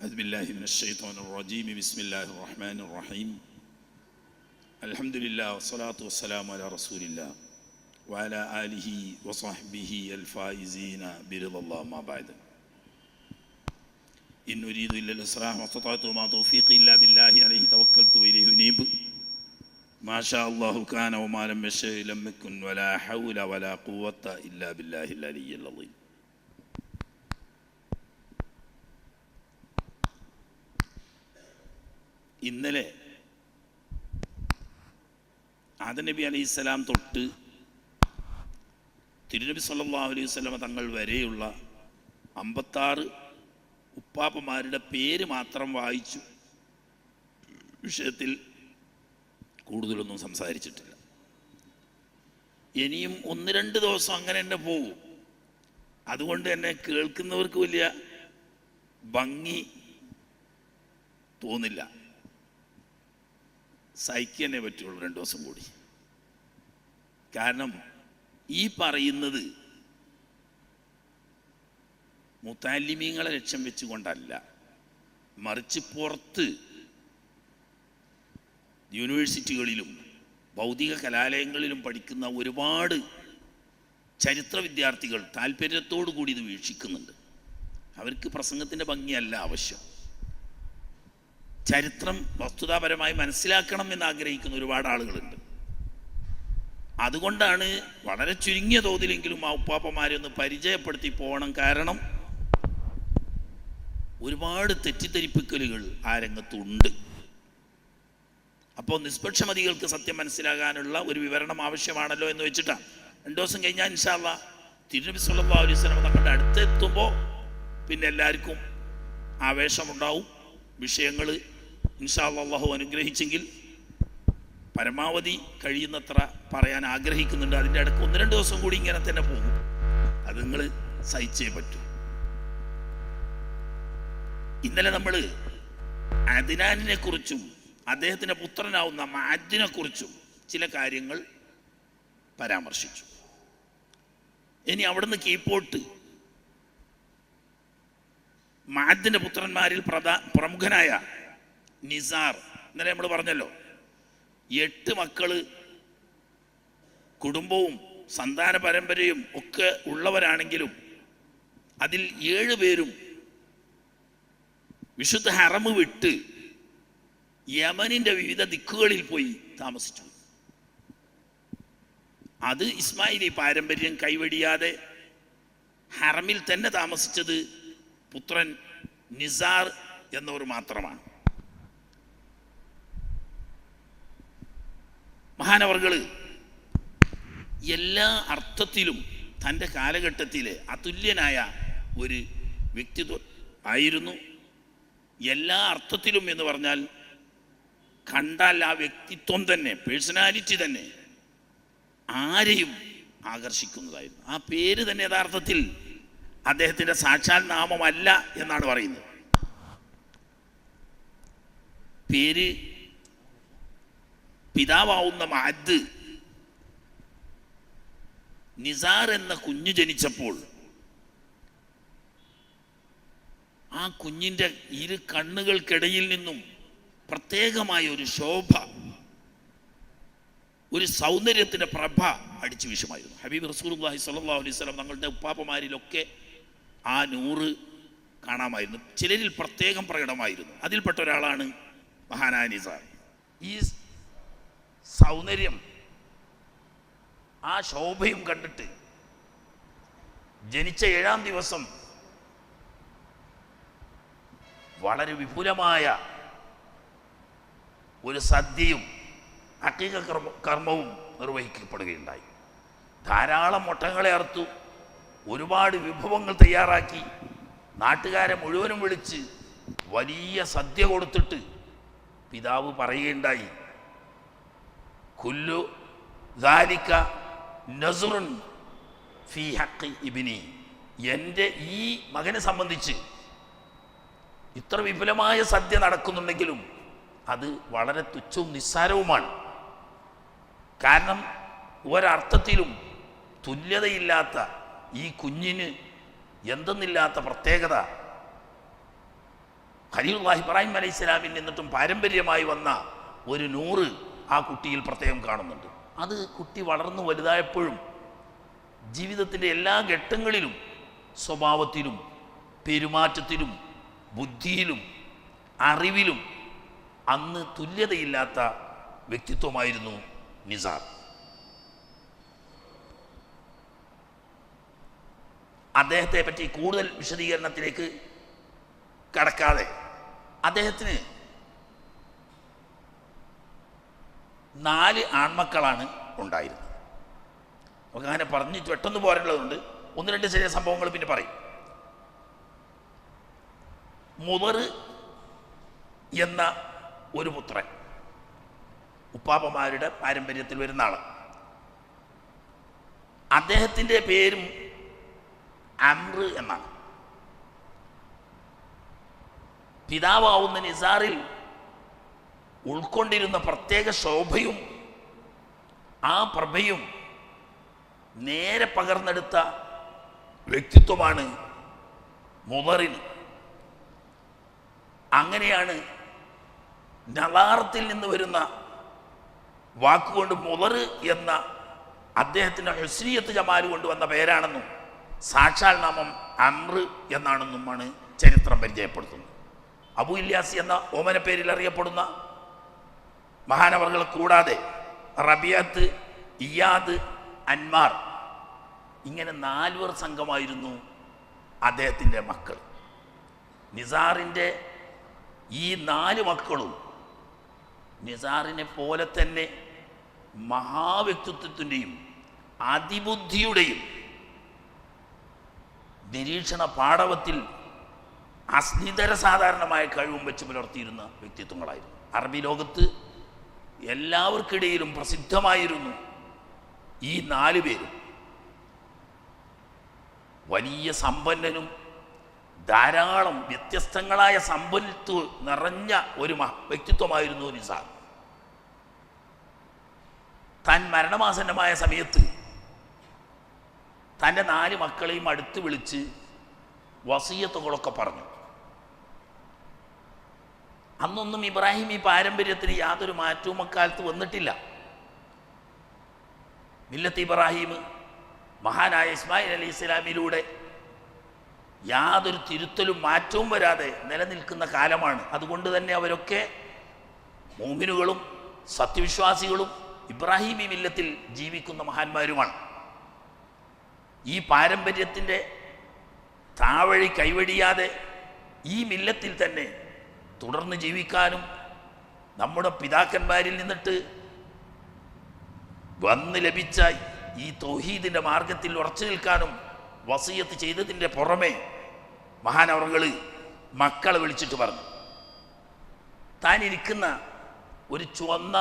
أعوذ بالله من الشيطان الرجيم بسم الله الرحمن الرحيم الحمد لله والصلاة والسلام على رسول الله وعلى آله وصحبه الفائزين برضا الله ما بعد إن أريد إلا الإصلاح ما استطعت وما توفيقي إلا بالله عليه توكلت وإليه أنيب ما شاء الله كان وما لم يشأ لم يكن ولا حول ولا قوة إلا بالله العلي العظيم. ഇന്നലെ ആദം നബി അലൈഹിസ്സലാം തൊട്ട് തിരുനബി സല്ലല്ലാഹു അലൈഹി വസല്ലമ തങ്ങൾ വരെയുള്ള 56 ഉപ്പാപ്പമാരുടെ പേര് മാത്രം വായിച്ചു. വിഷയത്തിൽ കൂടുതലൊന്നും സംസാരിച്ചിട്ടില്ല. ഇനിയും 1-2 ദിവസം അങ്ങനെ തന്നെ പോകും. അതുകൊണ്ട് തന്നെ കേൾക്കുന്നവർക്ക് വലിയ ഭംഗി തോന്നില്ല. സഹിക്കാനേ പറ്റുള്ളൂ 2 ദിവസം കൂടി. കാരണം ഈ പറയുന്നത് മുത്തല്ലിമീങ്ങളെ ലക്ഷ്യം വെച്ചുകൊണ്ടല്ല, മറിച്ച് പുറത്ത് യൂണിവേഴ്സിറ്റികളിലും ഭൗതിക കലാലയങ്ങളിലും പഠിക്കുന്ന ഒരുപാട് ചരിത്ര വിദ്യാർത്ഥികൾ താല്പര്യത്തോടു കൂടി ഇത് വീക്ഷിക്കുന്നുണ്ട്. അവർക്ക് പ്രസംഗത്തിൻ്റെ ഭംഗിയല്ല ആവശ്യം, ചരിത്രം വസ്തുതാപരമായി മനസ്സിലാക്കണം എന്ന് ആഗ്രഹിക്കുന്ന ഒരുപാട് ആളുകളുണ്ട്. അതുകൊണ്ടാണ് വളരെ ചുരുങ്ങിയ തോതിലെങ്കിലും ആ ഉപ്പാപ്പമാരെ ഒന്ന് പരിചയപ്പെടുത്തി പോകണം. കാരണം ഒരുപാട് തെറ്റിദ്ധരിപ്പിക്കലുകൾ ആ രംഗത്തുണ്ട്. അപ്പോൾ നിഷ്പക്ഷമതികൾക്ക് സത്യം മനസ്സിലാകാനുള്ള ഒരു വിവരണം ആവശ്യമാണല്ലോ എന്ന് വെച്ചിട്ടാണ്. 2 ദിവസം കഴിഞ്ഞാൽ ഇൻഷാ അല്ലാഹ് തിരുനബി സല്ലല്ലാഹു അലൈഹി വസല്ലം നമ്മുടെ അടുത്തെത്തുമ്പോൾ പിന്നെ എല്ലാവർക്കും ആവേശമുണ്ടാവും. വിഷയങ്ങൾ ഇൻഷാ അല്ലാഹു അനുഗ്രഹിച്ചെങ്കിൽ പരമാവധി കഴിയുന്നത്ര പറയാൻ ആഗ്രഹിക്കുന്നുണ്ട്. അതിൻ്റെ ഇടയ്ക്ക് 1-2 ദിവസം കൂടി ഇങ്ങനെ തന്നെ പോകും. അത് നിങ്ങൾ സഹിച്ചേ പറ്റൂ. ഇന്നലെ നമ്മൾ അദ്നാനിനെ കുറിച്ചും അദ്ദേഹത്തിൻ്റെ പുത്രനാവുന്ന മഅദിനെ കുറിച്ചും ചില കാര്യങ്ങൾ പരാമർശിച്ചു. ഇനി അവിടുന്ന് കീഴ്പോട്ട് മഅദിൻ്റെ പുത്രന്മാരിൽ പ്രമുഖനായ നിസാർ, ഇന്നലെ നമ്മൾ പറഞ്ഞല്ലോ, 8 മക്കള്, കുടുംബവും സന്താന പരമ്പരയും ഒക്കെ ഉള്ളവരാണെങ്കിലും അതിൽ 7 പേരും വിശുദ്ധ ഹറമ് വിട്ട് യമനിൻ്റെ വിവിധ ദിക്കുകളിൽ പോയി താമസിച്ചു. അത് ഇസ്മായിലി പാരമ്പര്യം കൈവടിയാതെ ഹറമിൽ തന്നെ താമസിച്ചത് പുത്രൻ നിസാർ എന്നവർ മാത്രമാണ്. മഹാനവർകൾ എല്ലാ അർത്ഥത്തിലും തൻ്റെ കാലഘട്ടത്തിലെ അതുല്യനായ ഒരു വ്യക്തിത്വം ആയിരുന്നു. എല്ലാ അർത്ഥത്തിലും എന്ന് പറഞ്ഞാൽ കണ്ടാൽ ആ വ്യക്തിത്വം തന്നെ, പേഴ്സണാലിറ്റി തന്നെ ആരെയും ആകർഷിക്കുന്നതായിരുന്നു. ആ പേര് തന്നെ യഥാർത്ഥത്തിൽ അദ്ദേഹത്തിൻ്റെ സാക്ഷാൽ നാമമല്ല എന്നാണ് പറയുന്നത്. പേര് പിതാവാവുന്ന മഅദ് നിസാർ എന്ന കുഞ്ഞ് ജനിച്ചപ്പോൾ ആ കുഞ്ഞിൻ്റെ 2 കണ്ണുകൾക്കിടയിൽ നിന്നും പ്രത്യേകമായ ഒരു ശോഭ, ഒരു സൗന്ദര്യത്തിൻ്റെ പ്രഭ അടിച്ചു വീശുമായിരുന്നു. ഹബീബ് റസൂലുള്ളാഹി സ്വല്ലല്ലാഹു അലൈഹി വസല്ലം തങ്ങളുടെ ഉപ്പാപ്പമാരിലൊക്കെ ആ നൂറ് കാണാമായിരുന്നു. ചിലരിൽ പ്രത്യേകം പ്രകടമായിരുന്നു. അതിൽപ്പെട്ട ഒരാളാണ് മഹാനായ നിസാർ. ഈ സൗന്ദര്യം, ആ ശോഭയും കണ്ടിട്ട് ജനിച്ച 7-ാം ദിവസം വളരെ വിപുലമായ ഒരു സദ്യയും അഖീഖ കർമ്മവും നിർവഹിക്കപ്പെടുകയുണ്ടായി. ധാരാളം ഒട്ടകങ്ങളെ അറുത്തു, ഒരുപാട് വിഭവങ്ങൾ തയ്യാറാക്കി, നാട്ടുകാരെ മുഴുവനും വിളിച്ച് വലിയ സദ്യ കൊടുത്തിട്ട് പിതാവ് പറയുകയുണ്ടായി, കുല്ലു ദാലിക നസ്റുൻ ഫീ ഹഖ് ഇബ്നി, എൻ്റെ ഈ മകനെ സംബന്ധിച്ച് ഇത്ര വിപുലമായ സദ്യ നടക്കുന്നുണ്ടെങ്കിലും അത് വളരെ തുച്ഛവും നിസ്സാരവുമാണ്. കാരണം ഒരർത്ഥത്തിലും തുല്യതയില്ലാത്ത ഈ കുഞ്ഞിന് എന്തെന്നില്ലാത്ത പ്രത്യേകത ഖലീലുല്ലാഹി ഇബ്രാഹിം അലൈഹിസ്സലാമിൽ നിന്നിട്ടും പാരമ്പര്യമായി വന്ന ഒരു നൂറ് ആ കുട്ടിയിൽ പ്രത്യേകം കാണുന്നുണ്ട്. അത് കുട്ടി വളർന്നു വലുതായപ്പോഴും ജീവിതത്തിൻ്റെ എല്ലാ ഘട്ടങ്ങളിലും സ്വഭാവത്തിലും പെരുമാറ്റത്തിലും ബുദ്ധിയിലും അറിവിലും അന്ന് തുല്യതയില്ലാത്ത വ്യക്തിത്വമായിരുന്നു നിസാർ. അദ്ദേഹത്തെ പറ്റി കൂടുതൽ വിശദീകരണത്തിലേക്ക് കടക്കാതെ, അദ്ദേഹത്തിന് 4 ആൺമക്കളാണ് ഉണ്ടായിരുന്നത്. നമുക്ക് അങ്ങനെ പറഞ്ഞ് പെട്ടെന്ന് പോരാനുള്ളതുകൊണ്ട് 1-2 ചെറിയ സംഭവങ്ങൾ പിന്നെ പറയും. മുദർ എന്ന ഒരു പുത്രൻ, ഉപ്പാപ്പമാരുടെ പാരമ്പര്യത്തിൽ വരുന്ന ആൾ. അദ്ദേഹത്തിൻ്റെ പേരും അംർ എന്നാണ്. പിതാവാവുന്ന നിസാറിൽ ഉൾക്കൊണ്ടിരുന്ന പ്രത്യേക ശോഭയും ആ പ്രഭയും നേരെ പകർന്നെടുത്ത വ്യക്തിത്വമാണ് മുദറിന്. അങ്ങനെയാണ് നളാറത്തിൽ നിന്ന് വരുന്ന വാക്കുകൊണ്ട് മുദർ എന്ന അദ്ദേഹത്തിൻ്റെ ഹുസ്നിയത്ത് ജമാല് കൊണ്ടുവന്ന പേരാണെന്നും സാക്ഷാൽ നാമം അംർ എന്നാണെന്നുമാണ് ചരിത്രം പരിചയപ്പെടുത്തുന്നത്. അബു ഇല്യാസ് എന്ന ഓമന പേരിൽ അറിയപ്പെടുന്ന മഹാനവർകളെ കൂടാതെ റബിയത്ത്, ഇയാദ്, അൻമാർ, ഇങ്ങനെ 4 സംഘമായിരുന്നു അദ്ദേഹത്തിൻ്റെ മക്കൾ. നിസാറിൻ്റെ ഈ 4 മക്കളും നിസാറിനെ പോലെ തന്നെ മഹാവ്യക്തിത്വത്തിൻ്റെയും അതിബുദ്ധിയുടെയും നിരീക്ഷണ പാടവത്തിൽ അസ്നിതര സാധാരണമായ കഴിവും വെച്ച് പുലർത്തിയിരുന്ന വ്യക്തിത്വങ്ങളായിരുന്നു. അറബി ലോകത്ത് എല്ലാവർക്കിടയിലും പ്രസിദ്ധമായിരുന്നു ഈ 4 പേരും. വലിയ സമ്പന്നനും ധാരാളം വ്യത്യസ്തങ്ങളായ സമ്പത്ത് നിറഞ്ഞ ഒരു വ്യക്തിത്വമായിരുന്നു നിസാർ. താൻ മരണമാസന്നമായ സമയത്ത് തൻ്റെ 4 മക്കളെയും അടുത്ത് വിളിച്ച് വസിയത്തുകളൊക്കെ പറഞ്ഞു. അന്നൊന്നും ഇബ്രാഹിം ഈ പാരമ്പര്യത്തിന് യാതൊരു മാറ്റവും അക്കാലത്ത് വന്നിട്ടില്ല. മില്ലത്ത് ഇബ്രാഹിം മഹാനായ ഇസ്മായിൽ അലൈഹി ഇസ്ലാമിലൂടെ യാതൊരു തിരുത്തലും മാറ്റവും വരാതെ നിലനിൽക്കുന്ന കാലമാണ്. അതുകൊണ്ട് തന്നെ അവരൊക്കെ മുഅ്മിനുകളും സത്യവിശ്വാസികളും ഇബ്രാഹിമി മില്ലത്തിൽ ജീവിക്കുന്ന മഹാന്മാരുമാണ്. ഈ പാരമ്പര്യത്തിൻ്റെ താവഴി കൈവടിയാതെ ഈ മില്ലത്തിൽ തന്നെ തുടർന്ന് ജീവിക്കാനും നമ്മുടെ പിതാക്കന്മാരിൽ നിന്നിട്ട് വന്ന് ലഭിച്ച ഈ തൗഹീദിൻ്റെ മാർഗത്തിൽ ഉറച്ചു നിൽക്കാനും വസിയത്ത് ചെയ്തതിൻ്റെ പുറമെ മഹാനവർകൾ മക്കളെ വിളിച്ചിട്ട് പറഞ്ഞു, താൻ ഇരിക്കുന്ന ഒരു ചുവന്ന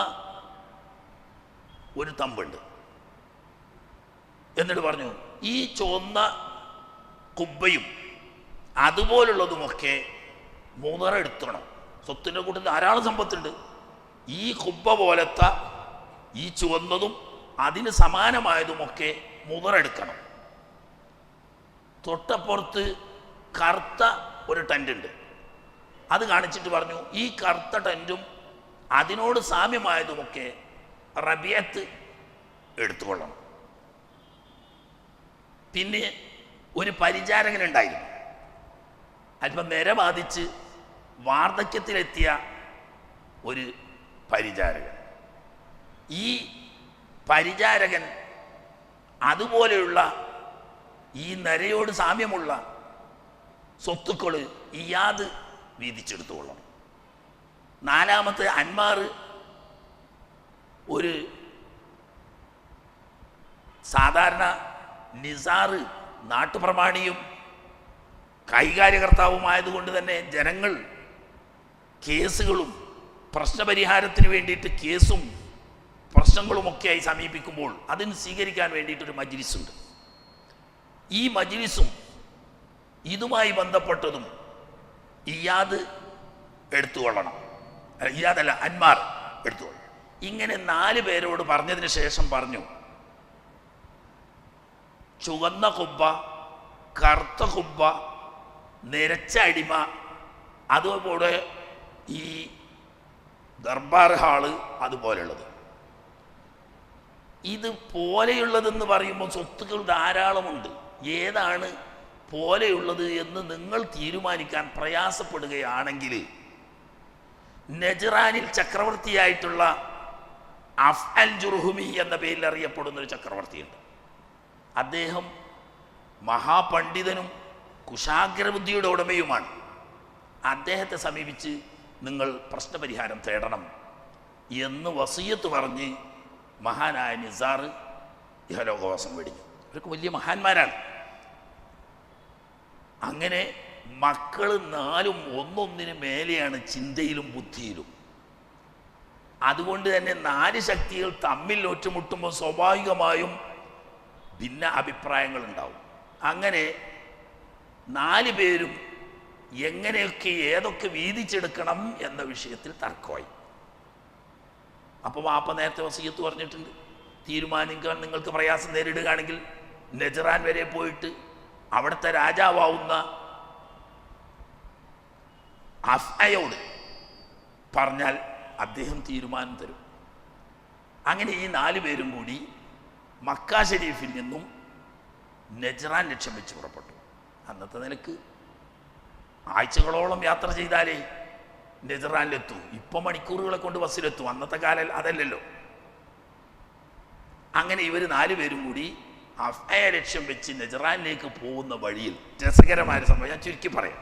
ഒരു തമ്പുണ്ട്. എന്നിട്ട് പറഞ്ഞു, ഈ ചുവന്ന കുബ്ബയും അതുപോലുള്ളതുമൊക്കെ മുദറെടുത്തണം. സ്വത്തിൻ്റെ കൂട്ടത്തിൽ ധാരാളം സമ്പത്തുണ്ട്. ഈ കുബ്ബ പോലത്തെ ഈ ചുവന്നതും അതിന് സമാനമായതുമൊക്കെ മുദറെടുക്കണം. തൊട്ടപ്പുറത്ത് കറുത്ത ഒരു ടെൻ്റുണ്ട്. അത് കാണിച്ചിട്ട് പറഞ്ഞു, ഈ കറുത്ത ടെൻറ്റും അതിനോട് സാമ്യമായതുമൊക്കെ റബിയത്ത് എടുത്തുകൊള്ളണം. പിന്നെ ഒരു പരിചാരകനുണ്ടായിരുന്നു, അല്പം നിര ബാധിച്ച് വാർദ്ധക്യത്തിലെത്തിയ ഒരു പരിചാരകൻ. ഈ പരിചാരകൻ അതുപോലെയുള്ള ഈ നരയോട് സാമ്യമുള്ള സ്വത്തുക്കൾ ഇയാദ് വീതിച്ചെടുത്തുകൊള്ളണം. 4-മത്തെ അൻമാർ ഒരു സാധാരണ നിസാറ് നാട്ടുപ്രമാണിയും കൈകാര്യകർത്താവുമായതുകൊണ്ട് തന്നെ ജനങ്ങൾ കേസുകളും പ്രശ്നപരിഹാരത്തിന് വേണ്ടിയിട്ട് കേസും പ്രശ്നങ്ങളുമൊക്കെയായി സമീപിക്കുമ്പോൾ അതിന് സ്വീകരിക്കാൻ വേണ്ടിയിട്ടൊരു മജ്ലിസുണ്ട്. ഈ മജ്ലിസും ഇതുമായി ബന്ധപ്പെട്ടതും ഇയാദ് എടുത്തുകൊള്ളണം. ഇയാദല്ല, അൻമാർ എടുത്തുകൊള്ളണം. ഇങ്ങനെ 4 പേരോട് പറഞ്ഞതിന് ശേഷം പറഞ്ഞു, ചുവന്ന കുബ്ബ, കറുത്ത കുബ്ബ, നിരച്ച അടിമ, അതുപോലെ ഈ ദർബാർ ഹാള് അതുപോലെയുള്ളത്. ഇത് പോലെയുള്ളതെന്ന് പറയുമ്പോൾ സ്വത്തുക്കൾ ധാരാളമുണ്ട്. ഏതാണ് പോലെയുള്ളത് എന്ന് നിങ്ങൾ തീരുമാനിക്കാൻ പ്രയാസപ്പെടുകയാണെങ്കിൽ നജ്റാനിൽ ചക്രവർത്തിയായിട്ടുള്ള അഫ് അൽ ജുർഹുമി എന്ന പേരിൽ അറിയപ്പെടുന്ന ഒരു ചക്രവർത്തിയുണ്ട്. അദ്ദേഹം മഹാപണ്ഡിതനും കുശാഗ്രബുദ്ധിയുടെ ഉടമയുമാണ്. അദ്ദേഹത്തെ സമീപിച്ച് നിങ്ങൾ പ്രശ്നപരിഹാരം തേടണം എന്ന് വസിയത്ത് പറഞ്ഞ് മഹാനായ നിസാർ ഇഹലോകവാസം വെടിഞ്ഞു. അവർക്ക് വലിയ മഹാന്മാരാണ്. അങ്ങനെ മക്കൾ 4 ഒന്നൊന്നിന് മേലെയാണ് ചിന്തയിലും ബുദ്ധിയിലും. അതുകൊണ്ട് തന്നെ 4 ശക്തികൾ തമ്മിൽ ഒറ്റുമുട്ടുമ്പോൾ സ്വാഭാവികമായും ഭിന്ന അഭിപ്രായങ്ങൾ ഉണ്ടാവും. അങ്ങനെ 4 പേരും എങ്ങനെയൊക്കെ ഏതൊക്കെ വീതിച്ചെടുക്കണം എന്ന വിഷയത്തിൽ തർക്കമായി. അപ്പോൾ വാപ്പ നേരത്തെ വസിയത്ത് പറഞ്ഞിട്ടുണ്ട്, തീരുമാനിക്കാൻ നിങ്ങൾക്ക് പ്രയാസം നേരിടുകയാണെങ്കിൽ നജ്റാൻ വരെ പോയിട്ട് അവിടുത്തെ രാജാവാവുന്ന അഫ്അയോട് പറഞ്ഞാൽ അദ്ദേഹം തീരുമാനം തരും. അങ്ങനെ ഈ 4 പേരും കൂടി മക്ക ഷരീഫിൽ നിന്നും നജ്റാൻ ലക്ഷ്യം വെച്ച് പുറപ്പെട്ടു. അന്നത്തെ നിലക്ക് ആഴ്ചകളോളം യാത്ര ചെയ്താലേ നജ്റാനിലെത്തും. ഇപ്പം മണിക്കൂറുകളെ കൊണ്ട് ബസ്സിലെത്തും. അന്നത്തെ കാലം അതല്ലല്ലോ. അങ്ങനെ ഇവർ 4 പേരും കൂടി അഫ്അയെ ലക്ഷ്യം വെച്ച് നജ്റാനിലേക്ക് പോകുന്ന വഴിയിൽ രസകരമായൊരു സംഭവം ഞാൻ ചുരുക്കി പറയാം.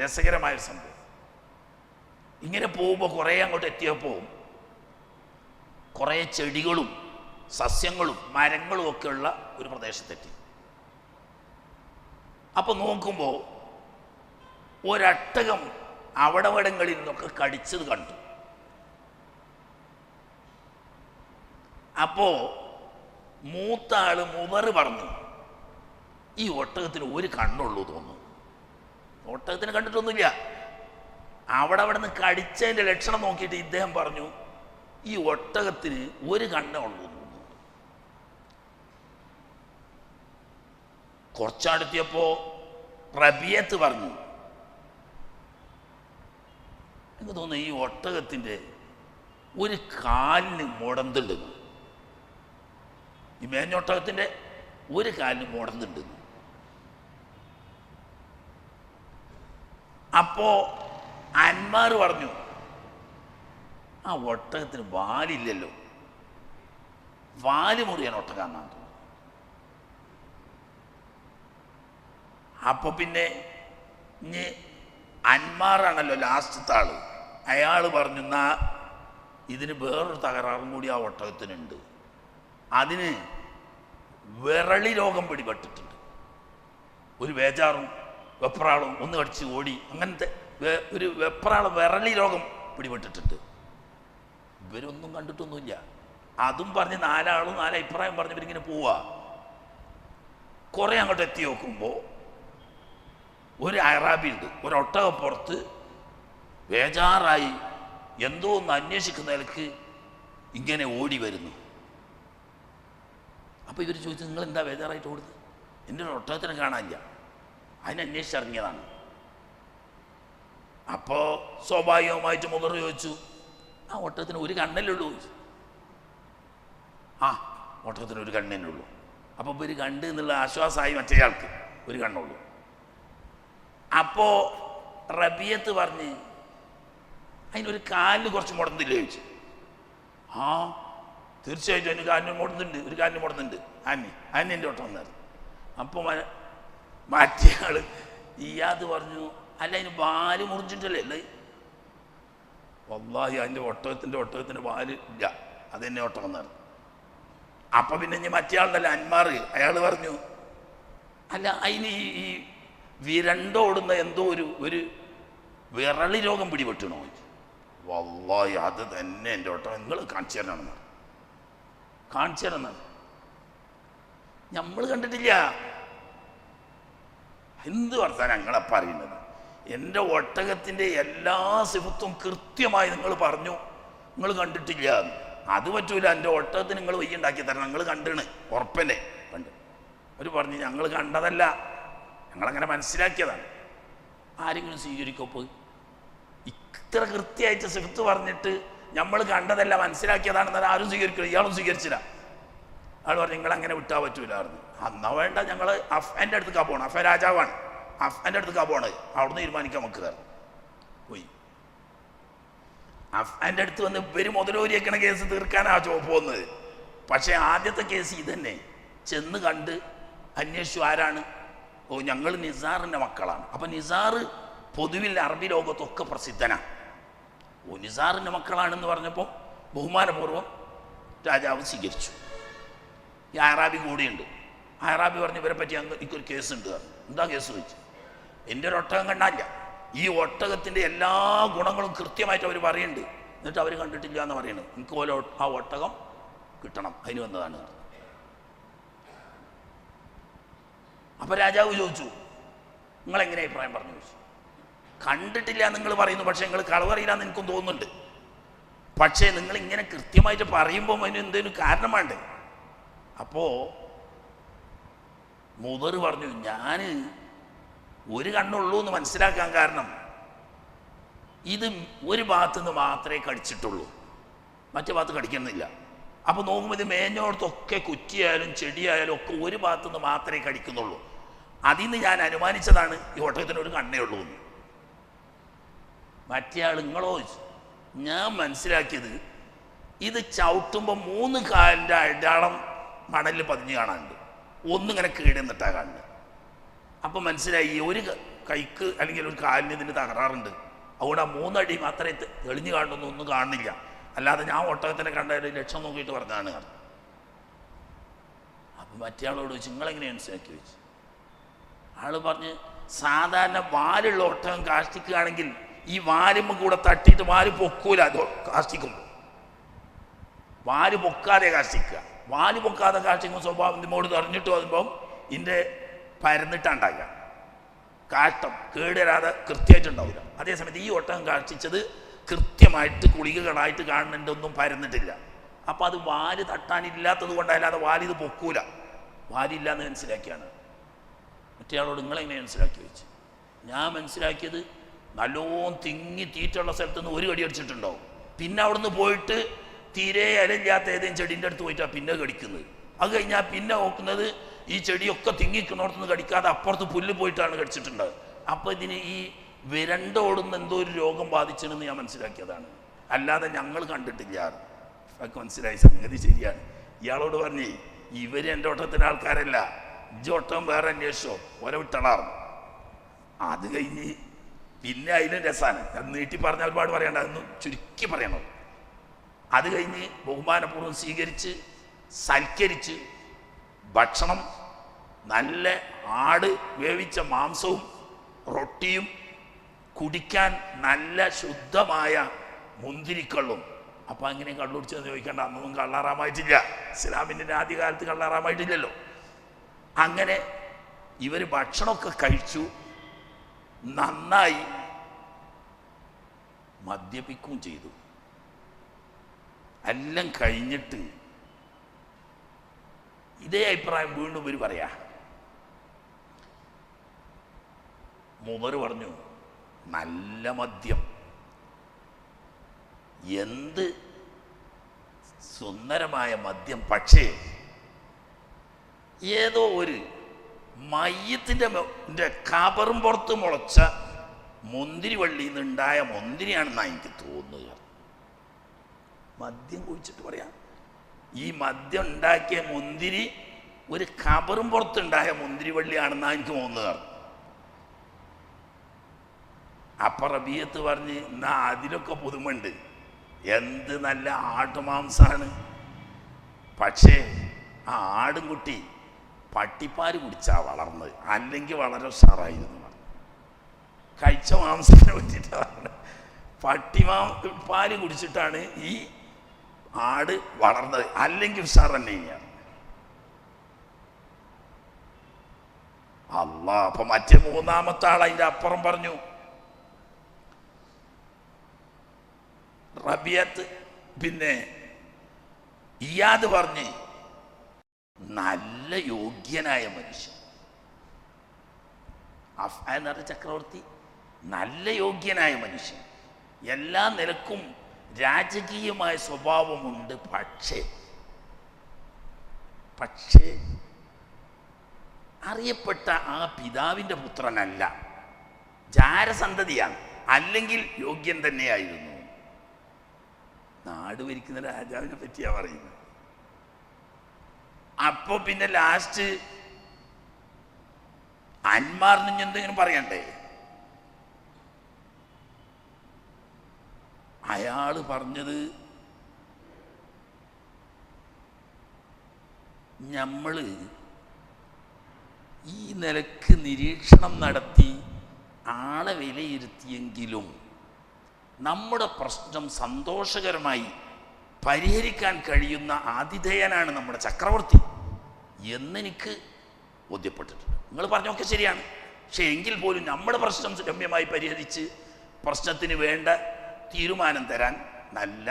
രസകരമായൊരു സംഭവം. ഇങ്ങനെ പോകുമ്പോൾ കുറേ അങ്ങോട്ട് എത്തിയപ്പോൾ കുറേ ചെടികളും സസ്യങ്ങളും മരങ്ങളും ഒക്കെ ഉള്ള ഒരു പ്രദേശത്തെത്തി. അപ്പോൾ നോക്കുമ്പോൾ ഒരട്ടകം അവിടങ്ങളിൽ നിന്നൊക്കെ കടിച്ചത് കണ്ടു. അപ്പോൾ മൂത്ത ആള് മുതറ് പറഞ്ഞു, ഈ ഒട്ടകത്തിന് ഒരു കണ്ണുള്ളൂ തോന്നുന്നു. ഒട്ടകത്തിന് കണ്ടിട്ടൊന്നുമില്ല. അവിടെ നിന്ന് കടിച്ചതിൻ്റെ ലക്ഷണം നോക്കിയിട്ട് ഇദ്ദേഹം പറഞ്ഞു, ഈ ഒട്ടകത്തിന് ഒരു കണ്ണേ ഉള്ളൂ തോന്നുന്നു. കുറച്ചടുത്തിയപ്പോൾ റബിയത്ത് പറഞ്ഞു, എനിക്ക് തോന്നുന്നു ഈ ഒട്ടകത്തിൻ്റെ ഒരു കാലിന് മുടന്തുണ്ടെന്ന്. ഈ മേഞ്ഞൊട്ടകത്തിൻ്റെ ഒരു കാലിന് മുടന്തുണ്ടെന്ന്. അപ്പോ അന്മാർ പറഞ്ഞു, ആ ഒട്ടകത്തിന് വാലില്ലല്ലോ, വാല് മുറിയാൻ ഒട്ടകാന്നാണ് തോന്നുന്നു. അപ്പൊ പിന്നെ ഇനി അന്മാറാണല്ലോ ലാസ്റ്റത്തെ ആള്. അയാൾ പറഞ്ഞു, എന്നാ ഇതിന് വേറൊരു തകരാറും കൂടി ആ ഒട്ടകത്തിനുണ്ട്. അതിന് വിരളി രോഗം പിടിപെട്ടിട്ടുണ്ട്. ഒരു വേജാറും വെപ്രാളും ഒന്ന് കടിച്ച് ഓടി, അങ്ങനത്തെ ഒരു വെപ്രാളം വിരളി രോഗം പിടിപെട്ടിട്ടുണ്ട്. ഇവരൊന്നും കണ്ടിട്ടൊന്നുമില്ല. അതും പറഞ്ഞ് 4 ആളും 4 അഭിപ്രായം പറഞ്ഞവരിങ്ങനെ പോവാ. കുറെ അങ്ങോട്ട് എത്തി നോക്കുമ്പോൾ ഒരു അറാബി ഉണ്ട്, ഒരു ഒട്ടകപ്പുറത്ത് വേജാറായി എന്തോ ഒന്ന് അന്വേഷിക്കുന്ന നിലക്ക് ഇങ്ങനെ ഓടി വരുന്നു. അപ്പോൾ ഇവർ ചോദിച്ചു, നിങ്ങൾ എന്താ വേജാറായിട്ട് ഓടുന്നത്? എൻ്റെ ഒരു ഒട്ടകത്തിനെ കാണാനില്ല, അതിനന്വേഷിച്ചിറങ്ങിയതാണ്. അപ്പോൾ സ്വാഭാവികമായിട്ട് മുതർ ചോദിച്ചു, ആ ഒട്ടകത്തിന് ഒരു കണ്ണല്ലുള്ളൂ ചോദിച്ചു. ആ ഒട്ടകത്തിന് ഒരു കണ്ണേ ഉള്ളൂ. അപ്പോൾ ഒരു കണ്ട് എന്നുള്ള ആശ്വാസമായി മറ്റേയാൾക്ക് ഒരു കണ്ണുള്ളൂ. അപ്പോൾ റബിയത്ത് പറഞ്ഞ്, അതിനൊരു കാലിന് കുറച്ച് മുടന്നില്ലേ ചോദിച്ചു. ആ തീർച്ചയായിട്ടും അതിന് കാലിന് മുടന്നുണ്ട്, ഒരു കാലിന് മുടന്നുണ്ട്. എൻ്റെ ഒട്ടം വന്നായിരുന്നു. അപ്പോൾ മറ്റേയാൾ ഇയാത് പറഞ്ഞു, അല്ല അതിന് വാല് മുറിച്ചിട്ടല്ലേ അല്ലേ? വല്ലാഹി അതിൻ്റെ ഒട്ടകത്തിൻ്റെ വാല് ഇല്ല, അതെന്നെ ഒട്ടകം എന്നായിരുന്നു. അപ്പം പിന്നെ ഇനി മറ്റേയാളുണ്ടല്ലോ അന്മാർ, അയാൾ പറഞ്ഞു, അല്ല അതിന് ഈ വിരണ്ടോടുന്ന എന്തോ ഒരു വിരളി രോഗം പിടിപെട്ടണോ? വല്ലാഹി അത് തന്നെ എൻ്റെ ഒട്ടകം, നിങ്ങൾ കാണിച്ചു തരണമെന്നാണ്. കാണിച്ചു തരണമെന്നാണ്. നമ്മൾ കണ്ടിട്ടില്ല. എന്ത് വർത്താനം ഞങ്ങളപ്പം അറിയുന്നത്? എൻ്റെ ഒട്ടകത്തിൻ്റെ എല്ലാ സിഫത്തും കൃത്യമായി നിങ്ങൾ പറഞ്ഞു, നിങ്ങൾ കണ്ടിട്ടില്ല. അത് പറ്റൂല, എൻ്റെ ഒട്ടകത്തിന് നിങ്ങൾ വയ്യുണ്ടാക്കി തരണം, നിങ്ങൾ കണ്ടിണ് ഉറപ്പല്ലേ? കണ്ട്. അവർ പറഞ്ഞു, ഞങ്ങൾ കണ്ടതല്ല, ഞങ്ങളങ്ങനെ മനസ്സിലാക്കിയതാണ്. ആരെങ്കിലും സ്വീകരിക്കോ? പോയി ഇത്ര കൃത്യമായിട്ട് സിഫത്ത് പറഞ്ഞിട്ട് നമ്മൾ കണ്ടതല്ല മനസ്സിലാക്കിയതാണെന്നാൽ ആരും സ്വീകരിക്കില്ല. ഇയാളും സ്വീകരിച്ചില്ല. ആൾ പറഞ്ഞു നിങ്ങൾ അങ്ങനെ വിട്ടാൽ പറ്റൂലായിരുന്നു. അന്നാ വേണ്ട, ഞങ്ങൾ അഫ്ന്റെ അടുത്തേക്കാ പോകണം. അഫ രാജാവാണ്, അഫ്ന്റെ അടുത്തേക്കാ പോണത്. അവിടുന്ന് തീരുമാനിക്കാൻ നമുക്ക് പോയി. അഫ്ന്റെ അടുത്ത് വന്ന് ഇവര് മുതലൂരിയേക്കണ കേസ് തീർക്കാനാ പോകുന്നത്. പക്ഷെ ആദ്യത്തെ കേസ് ഇതന്നെ. ചെന്ന് കണ്ട് അന്വേഷിച്ചു ആരാണ്. ഓ ഞങ്ങൾ നിസാറിന്റെ മക്കളാണ്. അപ്പൊ നിസാർ പൊതുവിൽ അറബി ലോകത്തൊക്കെ പ്രസിദ്ധനാണ്. ഓ നിസാറിന്റെ മക്കളാണെന്ന് പറഞ്ഞപ്പോൾ ബഹുമാനപൂർവ്വം രാജാവ് സ്വീകരിച്ചു. ഈ അറാബി കൂടിയുണ്ട്. അറാബി പറഞ്ഞു ഇവരെ പറ്റി എനിക്കൊരു കേസ് ഉണ്ട്. എന്താ കേസ് വെച്ച്? എൻ്റെ ഒരു ഒട്ടകം കണ്ടാല്ല. ഈ ഒട്ടകത്തിൻ്റെ എല്ലാ ഗുണങ്ങളും കൃത്യമായിട്ട് അവർ പറയുന്നുണ്ട്. എന്നിട്ട് അവർ കണ്ടിട്ടില്ല എന്ന് പറയുന്നത്. എനിക്ക് പോലെ ആ ഒട്ടകം കിട്ടണം, അതിന് വന്നതാണ്. അപ്പൊ രാജാവ് ചോദിച്ചു നിങ്ങളെങ്ങനെ അഭിപ്രായം പറഞ്ഞു ചോദിച്ചു. കണ്ടിട്ടില്ല നിങ്ങൾ പറയുന്നു, പക്ഷെ നിങ്ങൾ കളവറിയില്ലാന്ന് എനിക്കും തോന്നുന്നുണ്ട്. പക്ഷേ നിങ്ങൾ ഇങ്ങനെ കൃത്യമായിട്ട് പറയുമ്പോൾ അതിന് എന്തെങ്കിലും കാരണം വേണ്ടേ? അപ്പോ മുതർ പറഞ്ഞു ഞാൻ ഒരു കണ്ണുള്ളൂ എന്ന് മനസ്സിലാക്കാൻ കാരണം ഇത് ഒരു ഭാഗത്തു നിന്ന് മാത്രമേ കടിച്ചിട്ടുള്ളൂ, മറ്റേ ഭാഗത്ത് കടിക്കുന്നില്ല. അപ്പൊ നോക്കുമ്പോൾ ഇത് മേഞ്ഞോടത്തൊക്കെ കുറ്റിയായാലും ചെടിയായാലും ഒക്കെ ഒരു ഭാഗത്തു നിന്ന് മാത്രമേ കടിക്കുന്നുള്ളൂ. അതിൽ നിന്ന് ഞാൻ അനുമാനിച്ചതാണ് ഈ ഒട്ടകത്തിന് ഒരു കണ്ണേ ഉള്ളൂ എന്ന്. മറ്റേ ആൾ നിങ്ങളോ? ഞാൻ മനസ്സിലാക്കിയത് ഇത് ചവിട്ടുമ്പോൾ 3 കാലിൻ്റെ അടയാളം മണലിൽ പതിഞ്ഞ് കാണാനുണ്ട്, ഒന്നിങ്ങനെ കീഴുന്നിട്ടാ കാണുന്നത്. അപ്പം മനസ്സിലായി ഈ ഒരു കൈക്ക് അല്ലെങ്കിൽ ഒരു കാലിന് ഇതിന് തകരാറുണ്ട്. അതുകൊണ്ട് ആ 3 അടി മാത്രമേ തെളിഞ്ഞു കാണുന്നു, ഒന്നും കാണുന്നില്ല. അല്ലാതെ ഞാൻ ഒട്ടകത്തിനെ കണ്ട ലക്ഷം നോക്കിയിട്ട് പറഞ്ഞാണ്. അപ്പം മറ്റേ ആളോട് ചോദിച്ചു നിങ്ങളെങ്ങനെ മനസ്സിലാക്കി ചോദിച്ചു. ആള് പറഞ്ഞ് സാധാരണ വാലുള്ള ഒട്ടകം കാഷ്ടിക്കുകയാണെങ്കിൽ ഈ വാലുമ്പ് കൂടെ തട്ടിയിട്ട് വാല് പൊക്കൂല. അത് കാഷ്ടിക്കുമ്പോൾ വാല് പൊക്കാതെ കാഷ്ടിക്കുക. വാല് പൊക്കാതെ കാഷ്ടിക്കുമ്പോൾ സ്വഭാവം ഇതിനോട് തെറിഞ്ഞിട്ട് വരുമ്പം ഇതിൻ്റെ പരന്നിട്ടുണ്ടാകുക. കാഷ്ടം കേടുവരാതെ കൃത്യമായിട്ടുണ്ടാവില്ല. അതേസമയത്ത് ഈ ഒട്ടകം കാഷ്ടിച്ചത് കൃത്യമായിട്ട് കുളികകളായിട്ട് കാണുന്നുണ്ട്, ഒന്നും പരന്നിട്ടില്ല. അപ്പം അത് വാല് തട്ടാനില്ലാത്തത് കൊണ്ടല്ലാതെ വാലിത് പൊക്കൂല. വാലില്ലാന്ന് മനസ്സിലാക്കിയാണ്. മറ്റേയാളോട് നിങ്ങളെങ്ങനെ മനസ്സിലാക്കി വെച്ച്. ഞാൻ മനസ്സിലാക്കിയത് നല്ലോണം തിങ്ങി തീറ്റുള്ള സ്ഥലത്ത് നിന്ന് ഒരു കടി അടിച്ചിട്ടുണ്ടാവും. പിന്നെ അവിടുന്ന് പോയിട്ട് തീരെ ഇലയില്ലാത്ത ഏതെങ്കിലും ചെടീൻ്റെ അടുത്ത് പോയിട്ടാണ് പിന്നെ കടിക്കുന്നത്. അത് കഴിഞ്ഞാൽ പിന്നെ നോക്കുന്നത് ഈ ചെടിയൊക്കെ തിങ്ങിക്കുന്നിടത്തുനിന്ന് കടിക്കാതെ അപ്പുറത്ത് പുല്ല് പോയിട്ടാണ് കടിച്ചിട്ടുണ്ടാവുക. അപ്പോൾ ഇതിന് ഈ വിരണ്ടോടുന്ന എന്തോ ഒരു രോഗം ബാധിച്ചെന്ന് ഞാൻ മനസ്സിലാക്കിയതാണ്. അല്ലാതെ ഞങ്ങൾ കണ്ടിട്ടില്ല. അതൊക്കെ മനസ്സിലായി. സംഗതി ശരിയാണ്. ഇയാളോട് പറഞ്ഞേ ഇവർ എൻ്റെ ഒട്ടത്തിൻ്റെ ആൾക്കാരല്ല, ഇജ്ജൊട്ടം വേറെ അന്വേഷിച്ചോ, ഓരോ വിട്ടളാർന്നു. അത് കഴിഞ്ഞ് പിന്നെ അതിലും രസമാണ്. അത് നീട്ടി പറഞ്ഞാൽ ഒരുപാട് പറയണ്ട, അതൊന്ന് ചുരുക്കി പറയണം. അത് കഴിഞ്ഞ് ബഹുമാനപൂർവ്വം സ്വീകരിച്ച് സൽക്കരിച്ച് ഭക്ഷണം, നല്ല ആട് വേവിച്ച മാംസവും റൊട്ടിയും, കുടിക്കാൻ നല്ല ശുദ്ധമായ മുന്തിരിക്കള്ളും. അപ്പം അങ്ങനെ കള്ളുടിച്ചെന്ന് ചോദിക്കേണ്ട, അന്നൊന്നും കള്ളാറാമായിട്ടില്ല. ഇസ്ലാമിൻ്റെ ആദ്യകാലത്ത് കള്ളാറാമായിട്ടില്ലല്ലോ. അങ്ങനെ ഇവർ ഭക്ഷണമൊക്കെ കഴിച്ചു, നന്നായി മദ്യപിക്കുകയും ചെയ്തു. എല്ലാം കഴിഞ്ഞിട്ട് ഇതേ അഭിപ്രായം വീണ്ടും ഇവർ പറയാ. മുതർ പറഞ്ഞു നല്ല മദ്യം, എന്ത് സുന്ദരമായ മദ്യം. പക്ഷേ ഏതോ ഒരു മയ്യത്തിൻ്റെ കബറും പുറത്ത് മുളച്ച മുന്തിരി വള്ളിയിൽ നിന്നുണ്ടായ മുന്തിരിയാണെന്നാണ് എനിക്ക് തോന്നുക. മദ്യം കുഴിച്ചിട്ട് പറയാം, ഈ മദ്യം ഉണ്ടാക്കിയ മുന്തിരി ഒരു കബറും പുറത്തുണ്ടായ മുന്തിരി വള്ളിയാണെന്നാണ് എനിക്ക് തോന്നുക. അപ്പൊ റബീയത്ത് പറഞ്ഞ് എന്നാ അതിലൊക്കെ പുതുമുണ്ട്, എന്ത് നല്ല ആട്ടുമാംസാണ്. പക്ഷേ ആ ആടും കുട്ടി പട്ടിപ്പാല് കുടിച്ചാ വളർന്നത്, അല്ലെങ്കിൽ വളരെ ഉഷാറായിരുന്നു. കഴിച്ച മാംസത്തിനെ പറ്റിയിട്ടാണ്. പാല് കുടിച്ചിട്ടാണ് ഈ ആട് വളർന്നത്, അല്ലെങ്കിൽ ഉഷാർ തന്നെയാണ്. അല്ലാ. അപ്പൊ മറ്റേ 3-ാമത്തെ ആൾ അതിന്റെ അപ്പുറം പറഞ്ഞു. റബിയത്ത് പിന്നെ ഇയാദ് പറഞ്ഞ് നല്ല യോഗ്യനായ മനുഷ്യൻ. അഫ്ആൻ എന്ന് പറഞ്ഞ ചക്രവർത്തി നല്ല യോഗ്യനായ മനുഷ്യൻ, എല്ലാ നിലക്കും രാജകീയമായ സ്വഭാവമുണ്ട്. പക്ഷേ അറിയപ്പെട്ട ആ പിതാവിൻ്റെ പുത്രനല്ല, ജാരസന്തതിയാണ്. അല്ലെങ്കിൽ യോഗ്യൻ തന്നെയായിരുന്നു. നാട് ഭരിക്കുന്ന രാജാവിനെ പറ്റിയാ പറയുന്നത്. അപ്പൊ പിന്നെ ലാസ്റ്റ് അന്മാറിന് എന്തെങ്കിലും പറയണ്ടേ? അയാള് പറഞ്ഞത് നമ്മള് ഈ നിലക്ക് നിരീക്ഷണം നടത്തി ആളെ വിലയിരുത്തിയെങ്കിലും നമ്മുടെ പ്രശ്നം സന്തോഷകരമായി പരിഹരിക്കാൻ കഴിയുന്ന ആതിഥേയനാണ് നമ്മുടെ ചക്രവർത്തി എന്നെനിക്ക് ബോധ്യപ്പെട്ടിട്ടുണ്ട്. നിങ്ങൾ പറഞ്ഞൊക്കെ ശരിയാണ്. പക്ഷെ എങ്കിൽ പോലും നമ്മുടെ പ്രശ്നം രമ്യമായി പരിഹരിച്ച് പ്രശ്നത്തിന് വേണ്ട തീരുമാനം തരാൻ നല്ല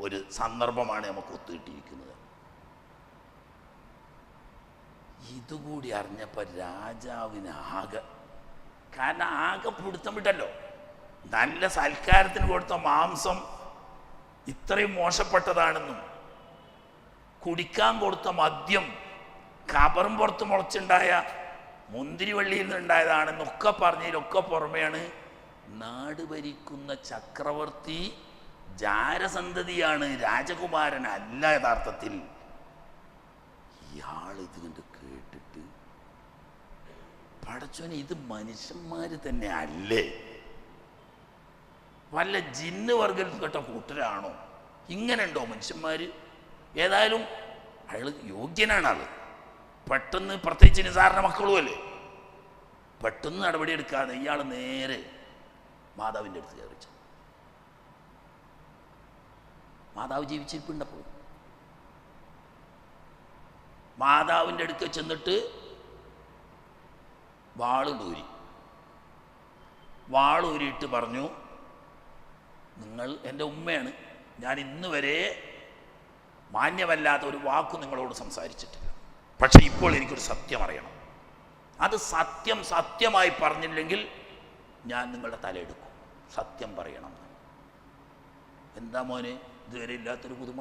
ഒരു സന്ദർഭമാണ് നമുക്ക് ഒത്തുകിട്ടിയിരിക്കുന്നത്. ഇതുകൂടി അറിഞ്ഞപ്പോൾ രാജാവിന് ആകെ പിടുത്തം വിട്ടല്ലോ. നല്ല സൽക്കാരത്തിന് കൊടുത്ത മാംസം ഇത്രയും മോശപ്പെട്ടതാണെന്നും കുടിക്കാൻ കൊടുത്ത മദ്യം കബറും പുറത്ത് മുളച്ചുണ്ടായ മുന്തിരിവള്ളിയിൽ നിന്നുണ്ടായതാണെന്നൊക്കെ പറഞ്ഞതിലൊക്കെ പുറമെയാണ് നാട് ഭരിക്കുന്ന ചക്രവർത്തി ജാരസന്തതിയാണ്, രാജകുമാരനല്ല യഥാർത്ഥത്തിൽ. ഇയാളിത് കണ്ട് കേട്ടിട്ട് പടച്ചോനെ, ഇത് മനുഷ്യന്മാര് തന്നെ അല്ലേ? വല്ല ജിന്ന് വർഗത്തിൽപ്പെട്ട കൂട്ടരാണോ? ഇങ്ങനെ ഉണ്ടോ മനുഷ്യന്മാര്? ഏതായാലും അയാൾ യോഗ്യനാണ്. ആള് പെട്ടെന്ന്, പ്രത്യേകിച്ച് നിസാറിന്റെ മക്കളും അല്ലേ, പെട്ടെന്ന് നടപടിയെടുക്കാതെ ഇയാൾ നേരെ മാതാവിൻ്റെ അടുത്ത് കയറിച്ചു. മാതാവ് ജീവിച്ചിരിപ്പുണ്ടപ്പോൾ മാതാവിൻ്റെ അടുത്ത് ചെന്നിട്ട് വാളൂരിയിട്ട് പറഞ്ഞു, നിങ്ങൾ എൻ്റെ ഉമ്മയാണ്, ഞാൻ ഇന്ന് വരെ മാന്യമല്ലാത്ത ഒരു വാക്കു നിങ്ങളോട് സംസാരിച്ചിട്ടില്ല. പക്ഷെ ഇപ്പോൾ എനിക്കൊരു സത്യം അറിയണം. അത് സത്യമായി പറഞ്ഞില്ലെങ്കിൽ ഞാൻ നിങ്ങളുടെ തലയെടുക്കും. സത്യം പറയണം. എന്താ മോനെ ഇതുവരെ ഇല്ലാത്തൊരു പുതുമ?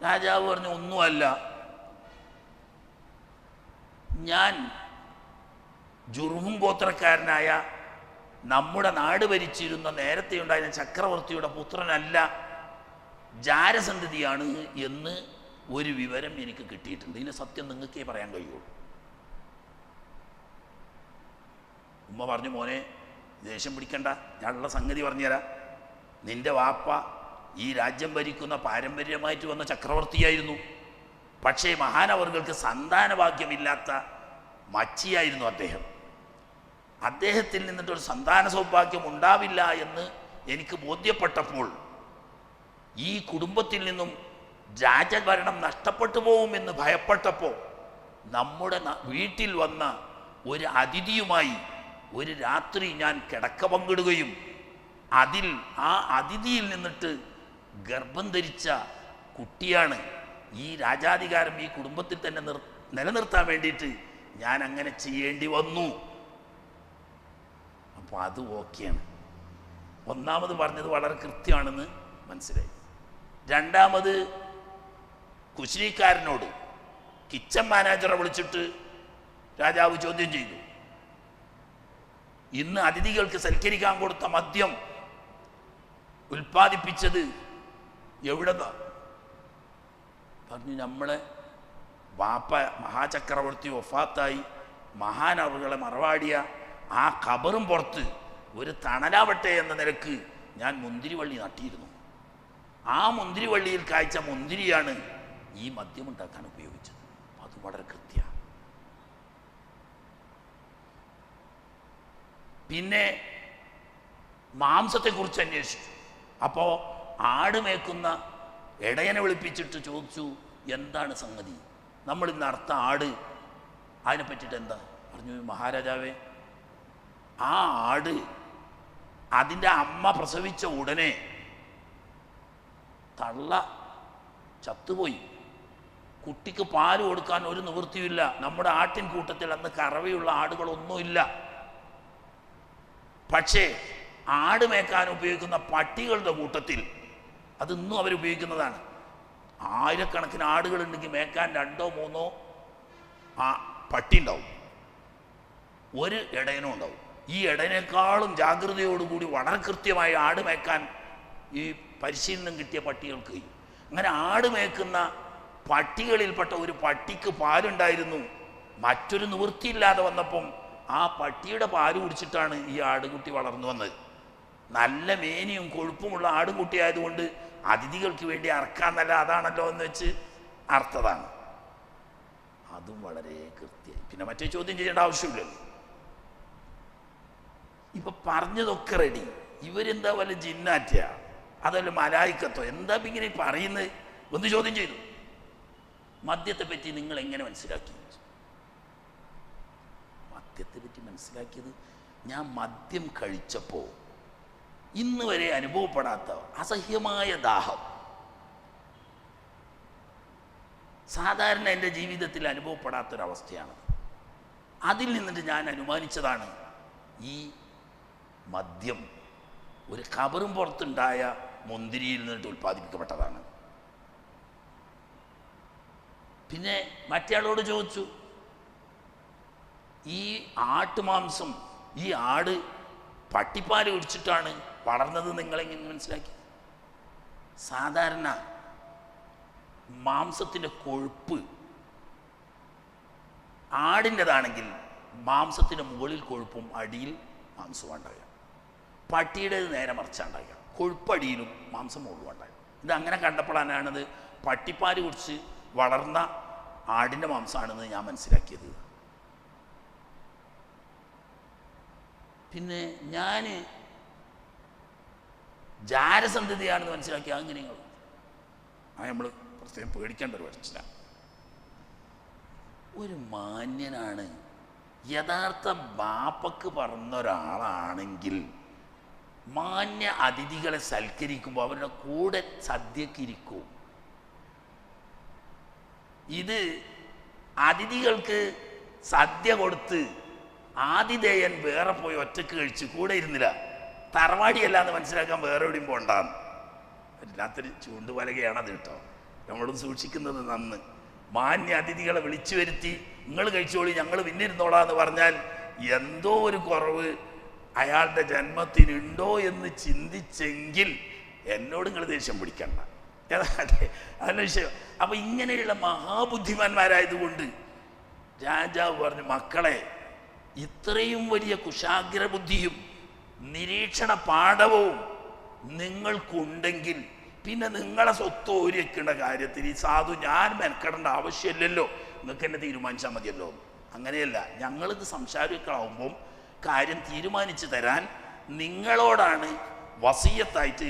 രാജാവ് പറഞ്ഞു, ഒന്നുമല്ല, ഞാൻ ജുർഹും ഗോത്രക്കാരനായ നമ്മുടെ നാട് ഭരിച്ചിരുന്ന നേരത്തെ ഉണ്ടായിരുന്ന ചക്രവർത്തിയുടെ പുത്രനല്ല, ജാരസന്തതിയാണ് എന്ന് ഒരു വിവരം എനിക്ക് കിട്ടിയിട്ടുണ്ട്. ഇതിന് സത്യം നിങ്ങൾക്കേ പറയാൻ കഴിയുള്ളൂ. ഉമ്മ പറഞ്ഞു, മോനെ ദേഷ്യം പിടിക്കണ്ട, ഞാനുള്ള സംഗതി പറഞ്ഞുതരാം. നിന്റെ വാപ്പ ഈ രാജ്യം ഭരിക്കുന്ന പാരമ്പര്യമായിട്ട് വന്ന ചക്രവർത്തിയായിരുന്നു. പക്ഷേ മഹാനവറുകൾക്ക് സന്താനഭാഗ്യമില്ലാത്ത മച്ചിയായിരുന്നു അദ്ദേഹം. അദ്ദേഹത്തിൽ നിന്നിട്ടൊരു സന്താന സൗഭാഗ്യം ഉണ്ടാവില്ല എന്ന് എനിക്ക് ബോധ്യപ്പെട്ടപ്പോൾ, ഈ കുടുംബത്തിൽ നിന്നും രാജഭരണം നഷ്ടപ്പെട്ടു പോകുമെന്ന് ഭയപ്പെട്ടപ്പോൾ, നമ്മുടെ വീട്ടിൽ വന്ന ഒരു അതിഥിയുമായി ഒരു രാത്രി ഞാൻ കിടക്ക പങ്കിടുകയും ആ അതിഥിയിൽ നിന്നിട്ട് ഗർഭം ധരിച്ച കുട്ടിയാണ്. ഈ രാജാധികാരം ഈ കുടുംബത്തിൽ തന്നെ നിലനിർത്താൻ വേണ്ടിയിട്ട് ഞാൻ അങ്ങനെ ചെയ്യേണ്ടി വന്നു. അപ്പോൾ അത് ഓക്കെയാണ്. ഒന്നാമത് പറഞ്ഞത് വളരെ കൃത്യമാണെന്ന് മനസ്സിലായി. രണ്ടാമത് കുശിനിക്കാരനോട് കിച്ചൺ മാനേജറെ വിളിച്ചിട്ട് രാജാവ് ചോദ്യം ചെയ്തു, ഇന്ന് അതിഥികൾക്ക് സൽക്കരിക്കാൻ കൊടുത്ത മദ്യം ഉൽപ്പാദിപ്പിച്ചത് എവിടെന്നാ? പറഞ്ഞു, നമ്മളെ വാപ്പ മഹാചക്രവർത്തി വഫാത്തായി മഹാനവറുകളെ മറവാടിയ ആ ഖബറും പുറത്ത് ഒരു തണലാവട്ടെ എന്ന നിലക്ക് ഞാൻ മുന്തിരിവള്ളി നട്ടിയിരുന്നു. ആ മുന്തിരിവള്ളിയിൽ കായ്ച്ച മുന്തിരിയാണ് ഈ മദ്യമുണ്ടാക്കാൻ ഉപയോഗിച്ചത്. അത് വളരെ കൃത്യമാണ്. പിന്നെ മാംസത്തെക്കുറിച്ച് അന്വേഷിച്ചു. അപ്പോൾ ആട് മേക്കുന്ന ഇടയനെ വിളിപ്പിച്ചിട്ട് ചോദിച്ചു, എന്താണ് സംഗതി, നമ്മൾ ഇന്ന് അർത്ഥ ആട്, അതിനെ പറ്റിയിട്ട് എന്താ? പറഞ്ഞു, മഹാരാജാവേ, ആ ആട് അതിൻ്റെ അമ്മ പ്രസവിച്ച ഉടനെ തള്ള ചത്തുപോയി. കുട്ടിക്ക് പാല് കൊടുക്കാൻ ഒരു നിവൃത്തിയില്ല. നമ്മുടെ ആട്ടിൻ കൂട്ടത്തിൽ അന്ന് കറവയുള്ള ആടുകളൊന്നുമില്ല. പക്ഷേ ആട് മേക്കാൻ ഉപയോഗിക്കുന്ന പട്ടികളുടെ കൂട്ടത്തിൽ അതിന്നും അവരുപയോഗിക്കുന്നതാണ്. ആയിരക്കണക്കിന് ആടുകളുണ്ടെങ്കിൽ മേക്കാൻ 2 or 3 പട്ടി ഉണ്ടാവും, ഒരു ഇടയനും ഉണ്ടാവും. ഈ ഇടയനേക്കാളും ജാഗ്രതയോടുകൂടി വളരെ കൃത്യമായി ആട് മേക്കാൻ ഈ പരിശീലനം കിട്ടിയ പട്ടികൾക്ക് കഴിയും. അങ്ങനെ ആട് മേക്കുന്ന പട്ടികളിൽപ്പെട്ട ഒരു പട്ടിക്ക് പാലുണ്ടായിരുന്നു. മറ്റൊരു നിവൃത്തിയില്ലാതെ വന്നപ്പം ആ പട്ടിയുടെ പാല് കുടിച്ചിട്ടാണ് ഈ ആടുകുട്ടി വളർന്നു വന്നത്. നല്ല മേനിയും കൊഴുപ്പുമുള്ള ആടുകുട്ടി ആയതുകൊണ്ട് അതിഥികൾക്ക് വേണ്ടി അറക്കാന്നല്ല, അതാണല്ലോ എന്ന് വെച്ച് അർത്ഥതാണ്. അതും വളരെ കൃത്യമായി. പിന്നെ മറ്റേ ചോദ്യം ചെയ്യേണ്ട ആവശ്യമില്ലല്ലോ. ഇപ്പൊ പറഞ്ഞതൊക്കെ റെഡി. ഇവരെന്താ വല്ല ജിന്നാറ്റിയ അതല്ല മലായിക്കത്തോ എന്താ ഇങ്ങനെ പറയുന്നത്? ഒന്ന് ചോദ്യം ചെയ്തു. മദ്യത്തെ പറ്റി നിങ്ങൾ എങ്ങനെ മനസ്സിലാക്കി? മദ്യത്തെ പറ്റി മനസ്സിലാക്കിയത്, ഞാൻ മദ്യം കഴിച്ചപ്പോൾ ഇന്ന് വരെ അനുഭവപ്പെടാത്ത അസഹ്യമായ ദാഹം സാധാരണ എൻ്റെ ജീവിതത്തിൽ അനുഭവപ്പെടാത്തൊരവസ്ഥയാണ്. അതിൽ നിന്നിട്ട് ഞാൻ അനുമാനിച്ചതാണ് ഈ മദ്യം ഒരു ഖബറും പുറത്തുണ്ടായ മുന്തിരിയിൽ നിന്നിട്ട് ഉൽപ്പാദിപ്പിക്കപ്പെട്ടതാണ്. പിന്നെ മറ്റയാളോട് ചോദിച്ചു, ഈ ആട്ടുമാംസം, ഈ ആട് പട്ടിപ്പാല് കുടിച്ചിട്ടാണ് വളർന്നത് നിങ്ങളെങ്ങനെ മനസ്സിലാക്കി? സാധാരണ മാംസത്തിൻ്റെ കൊഴുപ്പ് ആടിൻ്റെതാണെങ്കിൽ മാംസത്തിൻ്റെ മുകളിൽ കൊഴുപ്പും അടിയിൽ മാംസവും ഉണ്ടാകുക. പട്ടിയുടേത് നേരെ മറിച്ചുണ്ടാകുക, കൊഴുപ്പടിയിലും മാംസം മുകളിലും ഉണ്ടാകുക. ഇത് അങ്ങനെ കണ്ടപ്പോഴാണത് പട്ടിപ്പാല് കുടിച്ച് വളർന്ന ആടിൻ്റെ മാംസമാണെന്ന് ഞാൻ മനസ്സിലാക്കിയത്. പിന്നെ ഞാൻ ജാരസന്ധതിയാണെന്ന് മനസ്സിലാക്കി. അങ്ങനെങ്ങൾ നമ്മൾ പ്രത്യേകം പേടിക്കേണ്ട ഒരു പ്രശ്ന. ഒരു മാന്യനാണ്, യഥാർത്ഥ ബാപ്പക്ക് പറഞ്ഞ ഒരാളാണെങ്കിൽ മാന്യ അതിഥികളെ സൽക്കരിക്കുമ്പോൾ അവരുടെ കൂടെ സദ്യക്ക് ഇരിക്കും. ഇത് അതിഥികൾക്ക് സദ്യ കൊടുത്ത് ആതിഥേയൻ വേറെ പോയി ഒറ്റക്ക് കഴിച്ച് കൂടെ ഇരുന്നില്ല, തറവാടിയല്ല എന്ന് മനസ്സിലാക്കാൻ വേറെ എവിടെയും പോണ്ടാന്ന്. വല്ലാത്തൊരു ചൂണ്ടുവലകയാണത് കേട്ടോ. നമ്മളും സൂക്ഷിക്കുന്നത് നന്ന്. മാന്യ അതിഥികളെ വിളിച്ചു വരുത്തി നിങ്ങൾ കഴിച്ചോളി ഞങ്ങൾ പിന്നെ ഇരുന്നോളാന്ന് പറഞ്ഞാൽ എന്തോ ഒരു കുറവ് അയാളുടെ ജന്മത്തിനുണ്ടോ എന്ന് ചിന്തിച്ചെങ്കിൽ എന്നോട് നിങ്ങൾ ദേഷ്യം പിടിക്കണ്ട. അതല്ല വിഷയം. അപ്പൊ ഇങ്ങനെയുള്ള മഹാബുദ്ധിമാന്മാരായതുകൊണ്ട് രാജാവ് പറഞ്ഞു, മക്കളെ, ഇത്രയും വലിയ കുശാഗ്ര ബുദ്ധിയും നിരീക്ഷണ പാഠവും നിങ്ങൾക്കുണ്ടെങ്കിൽ പിന്നെ നിങ്ങളെ സ്വത്ത് ഓരിവെക്കേണ്ട കാര്യത്തിൽ ഈ സാധു ഞാൻ മെനക്കെടേണ്ട ആവശ്യമില്ലല്ലോ, നിങ്ങൾക്ക് എന്നെ തീരുമാനിച്ചാൽ മതിയല്ലോ. അങ്ങനെയല്ല, ഞങ്ങളിത് സംസാരിക്കാവുമ്പം കാര്യം തീരുമാനിച്ചു തരാൻ നിങ്ങളോടാണ് വസിയത്തായിട്ട്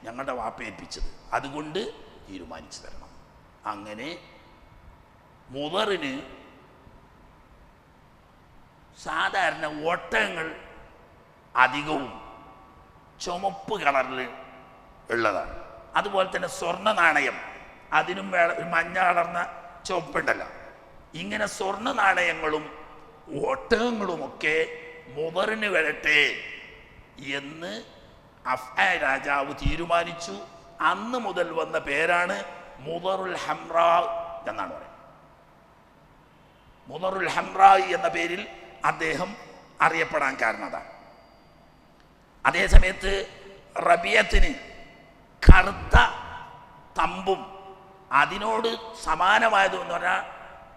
ഞങ്ങളുടെ വാപ്പ ഏൽപ്പിച്ചത്, അതുകൊണ്ട് തീരുമാനിച്ചു തരണം. അങ്ങനെ മുതറിന് സാധാരണ ഒട്ടകങ്ങൾ അധികവും ചുമപ്പ് കളറിൽ ഉള്ളതാണ്. അതുപോലെ തന്നെ സ്വർണ്ണ നാണയം, അതിനും ഒരു മഞ്ഞ കളർന്ന ചുവപ്പുണ്ടല്ലോ. ഇങ്ങനെ സ്വർണ്ണ നാണയങ്ങളും ഒട്ടകങ്ങളുമൊക്കെ മുതറിന് വരട്ടെ എന്ന് അഫ്ആ രാജാവ് തീരുമാനിച്ചു. അന്ന് മുതൽ വന്ന പേരാണ് മുദറുൽ ഹംറാ എന്നാണ് പറയുന്നത്. മുദറുൽ ഹംറാ എന്ന പേരിൽ അദ്ദേഹം അറിയപ്പെടാൻ കാരണം അതാണ്. അതേസമയത്ത് റബിയത്തിന് കറുത്ത തമ്പും അതിനോട് സമാനമായതെന്ന് പറഞ്ഞാൽ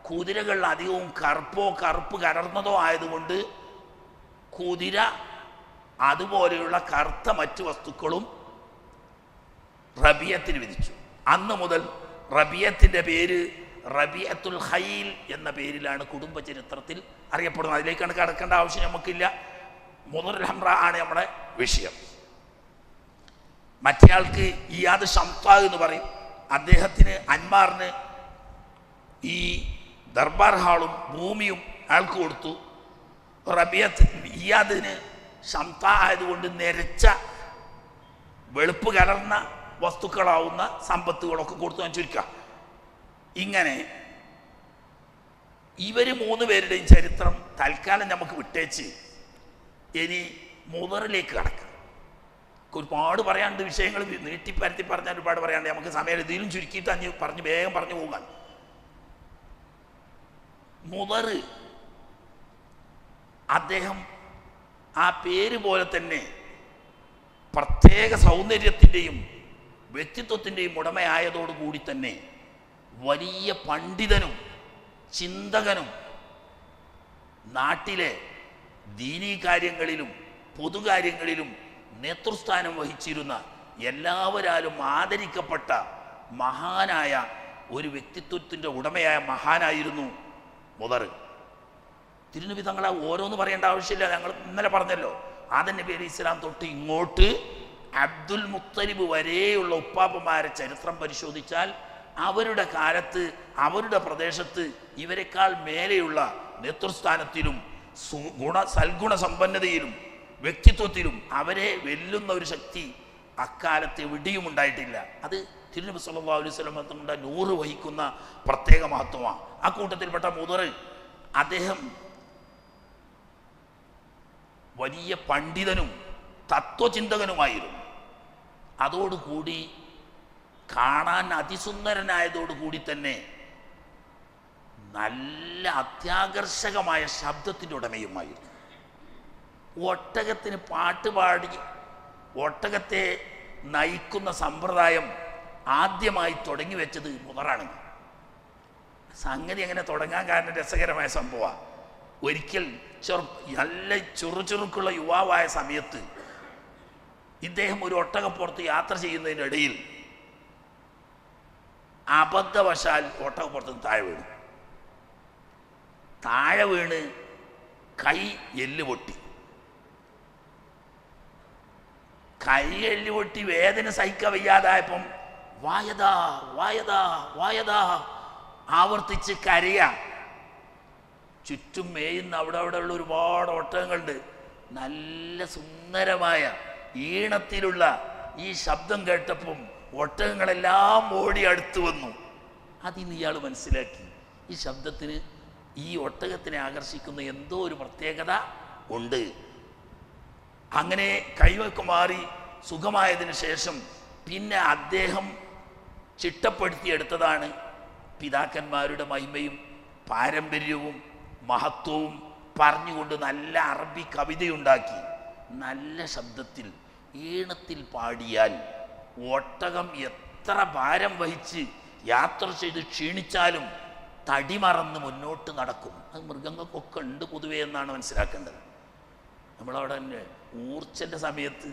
കുതിരകൾ അധികവും കറുപ്പ് കലർന്നതോ ആയതുകൊണ്ട് കുതിര അതുപോലെയുള്ള കറുത്ത മറ്റു വസ്തുക്കളും റബിയത്തിന് വിധിച്ചു. അന്ന് മുതൽ റബിയത്തിൻ്റെ പേര് റബിയത്തുൽ ഖൈൽ എന്ന പേരിലാണ് കുടുംബ ചരിത്രത്തിൽ അറിയപ്പെടുന്നത്. അതിലേക്കാണ് കടക്കേണ്ട ആവശ്യം നമുക്കില്ല. മുദറുൽ ഹംറ ആണ് നമ്മുടെ വിഷയം. മറ്റേയാൾക്ക് ഇയാദ് ഷംതാ എന്ന് പറയും. അദ്ദേഹത്തിന് അൻമാറിന് ഈ ദർബാർ ഹാളും ഭൂമിയും അയാൾക്ക് കൊടുത്തു. ഇയാദിന് ഷംതാ ആയതുകൊണ്ട് നിരച്ച വെളുപ്പ് കലർന്ന വസ്തുക്കളാവുന്ന സമ്പത്തുകളൊക്കെ കൊടുത്തു ഞാൻ ചുരുക്കാം. ഇങ്ങനെ ഇവർ 3 പേരുടെയും ചരിത്രം തൽക്കാലം നമുക്ക് വിട്ടേച്ച് ഇനി മുതറിലേക്ക് കടക്കുക. ഒരുപാട് പറയാണ്ട്, വിഷയങ്ങൾ നീട്ടിപ്പരത്തി പറഞ്ഞാൽ ഒരുപാട് പറയാണ്ട്, നമുക്ക് സമയം ഇതിലും ചുരുക്കിയിട്ട് വേഗം പറഞ്ഞു പോകാൻ. മുതർ അദ്ദേഹം ആ പേര് പോലെ തന്നെ പ്രത്യേക സൗന്ദര്യത്തിൻ്റെയും വ്യക്തിത്വത്തിൻ്റെയും ഉടമയായതോടുകൂടി തന്നെ വലിയ പണ്ഡിതനും ചിന്തകനും നാട്ടിലെ ദീനീ കാര്യങ്ങളിലും പൊതുകാര്യങ്ങളിലും നേതൃസ്ഥാനം വഹിച്ചിരുന്ന എല്ലാവരാലും ആദരിക്കപ്പെട്ട മഹാനായ ഒരു വ്യക്തിത്വത്തിൻ്റെ ഉടമയായ മഹാനായിരുന്നു മുദർ. തിരുനബി തങ്ങളെ ഓരോന്ന് പറയേണ്ട ആവശ്യമില്ല, ഞങ്ങൾ ഇന്നലെ പറഞ്ഞല്ലോ. ആദം നബി അലൈഹി ഇസ്ലാം തൊട്ട് ഇങ്ങോട്ട് അബ്ദുൽ മുത്തലിബ് വരെയുള്ള ഉപ്പാപ്പന്മാരെ ചരിത്രം പരിശോധിച്ചാൽ അവരുടെ കാലത്ത് അവരുടെ പ്രദേശത്ത് ഇവരെക്കാൾ മേലെയുള്ള നേതൃസ്ഥാനത്തിലും സൽഗുണ സമ്പന്നതയിലും വ്യക്തിത്വത്തിലും അവരെ വെല്ലുന്ന ഒരു ശക്തി അക്കാലത്ത് എവിടെയും ഉണ്ടായിട്ടില്ല. അത് തിരുനബി സല്ലല്ലാഹു അലൈഹി വസല്ലം തങ്ങളുടെ നൂറ് വഹിക്കുന്ന പ്രത്യേക മഹത്വമാണ്. ആ കൂട്ടത്തിൽപ്പെട്ട മുദർ അദ്ദേഹം വലിയ പണ്ഡിതനും തത്വചിന്തകനുമായിരുന്നു. അതോടുകൂടി കാണാൻ അതിസുന്ദരനായതോടുകൂടി തന്നെ നല്ല അത്യാകർഷകമായ ശബ്ദത്തിൻ്റെ ഉടമയുമായിരുന്നു. ഒട്ടകത്തിന് പാട്ടുപാടി ഒട്ടകത്തെ നയിക്കുന്ന സമ്പ്രദായം ആദ്യമായി തുടങ്ങി വെച്ചത് മുദറാണ്. സംഗതി അങ്ങനെ തുടങ്ങാൻ കാരണം രസകരമായ സംഭവമാണ്. ഒരിക്കൽ നല്ല ചുറുചുറുക്കുള്ള യുവാവായ സമയത്ത് ഇദ്ദേഹം ഒരു ഒട്ടകപ്പുറത്ത് യാത്ര ചെയ്യുന്നതിനിടയിൽ അബദ്ധവശാൽ ഒട്ടകപ്പുറത്ത് താഴെ വീണ് കൈ എല്ല് പൊട്ടി. കൈ എല്ല് പൊട്ടി വേദന സഹിക്കാൻ വയ്യാതായപ്പം വായതാ വായതാ വായതാ ആവർത്തിച്ച് കരയ. ചുറ്റും മേയുന്ന അവിടെ ഉള്ള ഒരുപാട് ഒട്ടകങ്ങളുണ്ട്. നല്ല സുന്ദരമായ ഈണത്തിലുള്ള ഈ ശബ്ദം കേട്ടപ്പം ഒട്ടകങ്ങളെല്ലാം ഓടി അടുത്ത് വന്നു. അതിന് ഇയാൾ മനസ്സിലാക്കി, ഈ ശബ്ദത്തിന് ഈ ഒട്ടകത്തിനെ ആകർഷിക്കുന്ന എന്തോ ഒരു പ്രത്യേകത ഉണ്ട്. അങ്ങനെ കൈവയ്ക്ക് മാറി സുഖമായതിനു ശേഷം പിന്നെ അദ്ദേഹം ചിട്ടപ്പെടുത്തിയെടുത്തതാണ് പിതാക്കന്മാരുടെ മഹിമയും പാരമ്പര്യവും മഹത്വവും പറഞ്ഞുകൊണ്ട് നല്ല അറബി കവിതയുണ്ടാക്കി. നല്ല ശബ്ദത്തിൽ ഈണത്തിൽ പാടിയാൽ ഒട്ടകം എത്ര ഭാരം വഹിച്ച് യാത്ര ചെയ്ത് ക്ഷീണിച്ചാലും തടിമറന്ന് മുന്നോട്ട് നടക്കും. അത് മൃഗങ്ങൾക്കൊക്കെ ഉണ്ട് പൊതുവേ എന്നാണ് മനസ്സിലാക്കേണ്ടത്. നമ്മളവിടെ തന്നെ ഊർച്ചൻ്റെ സമയത്ത്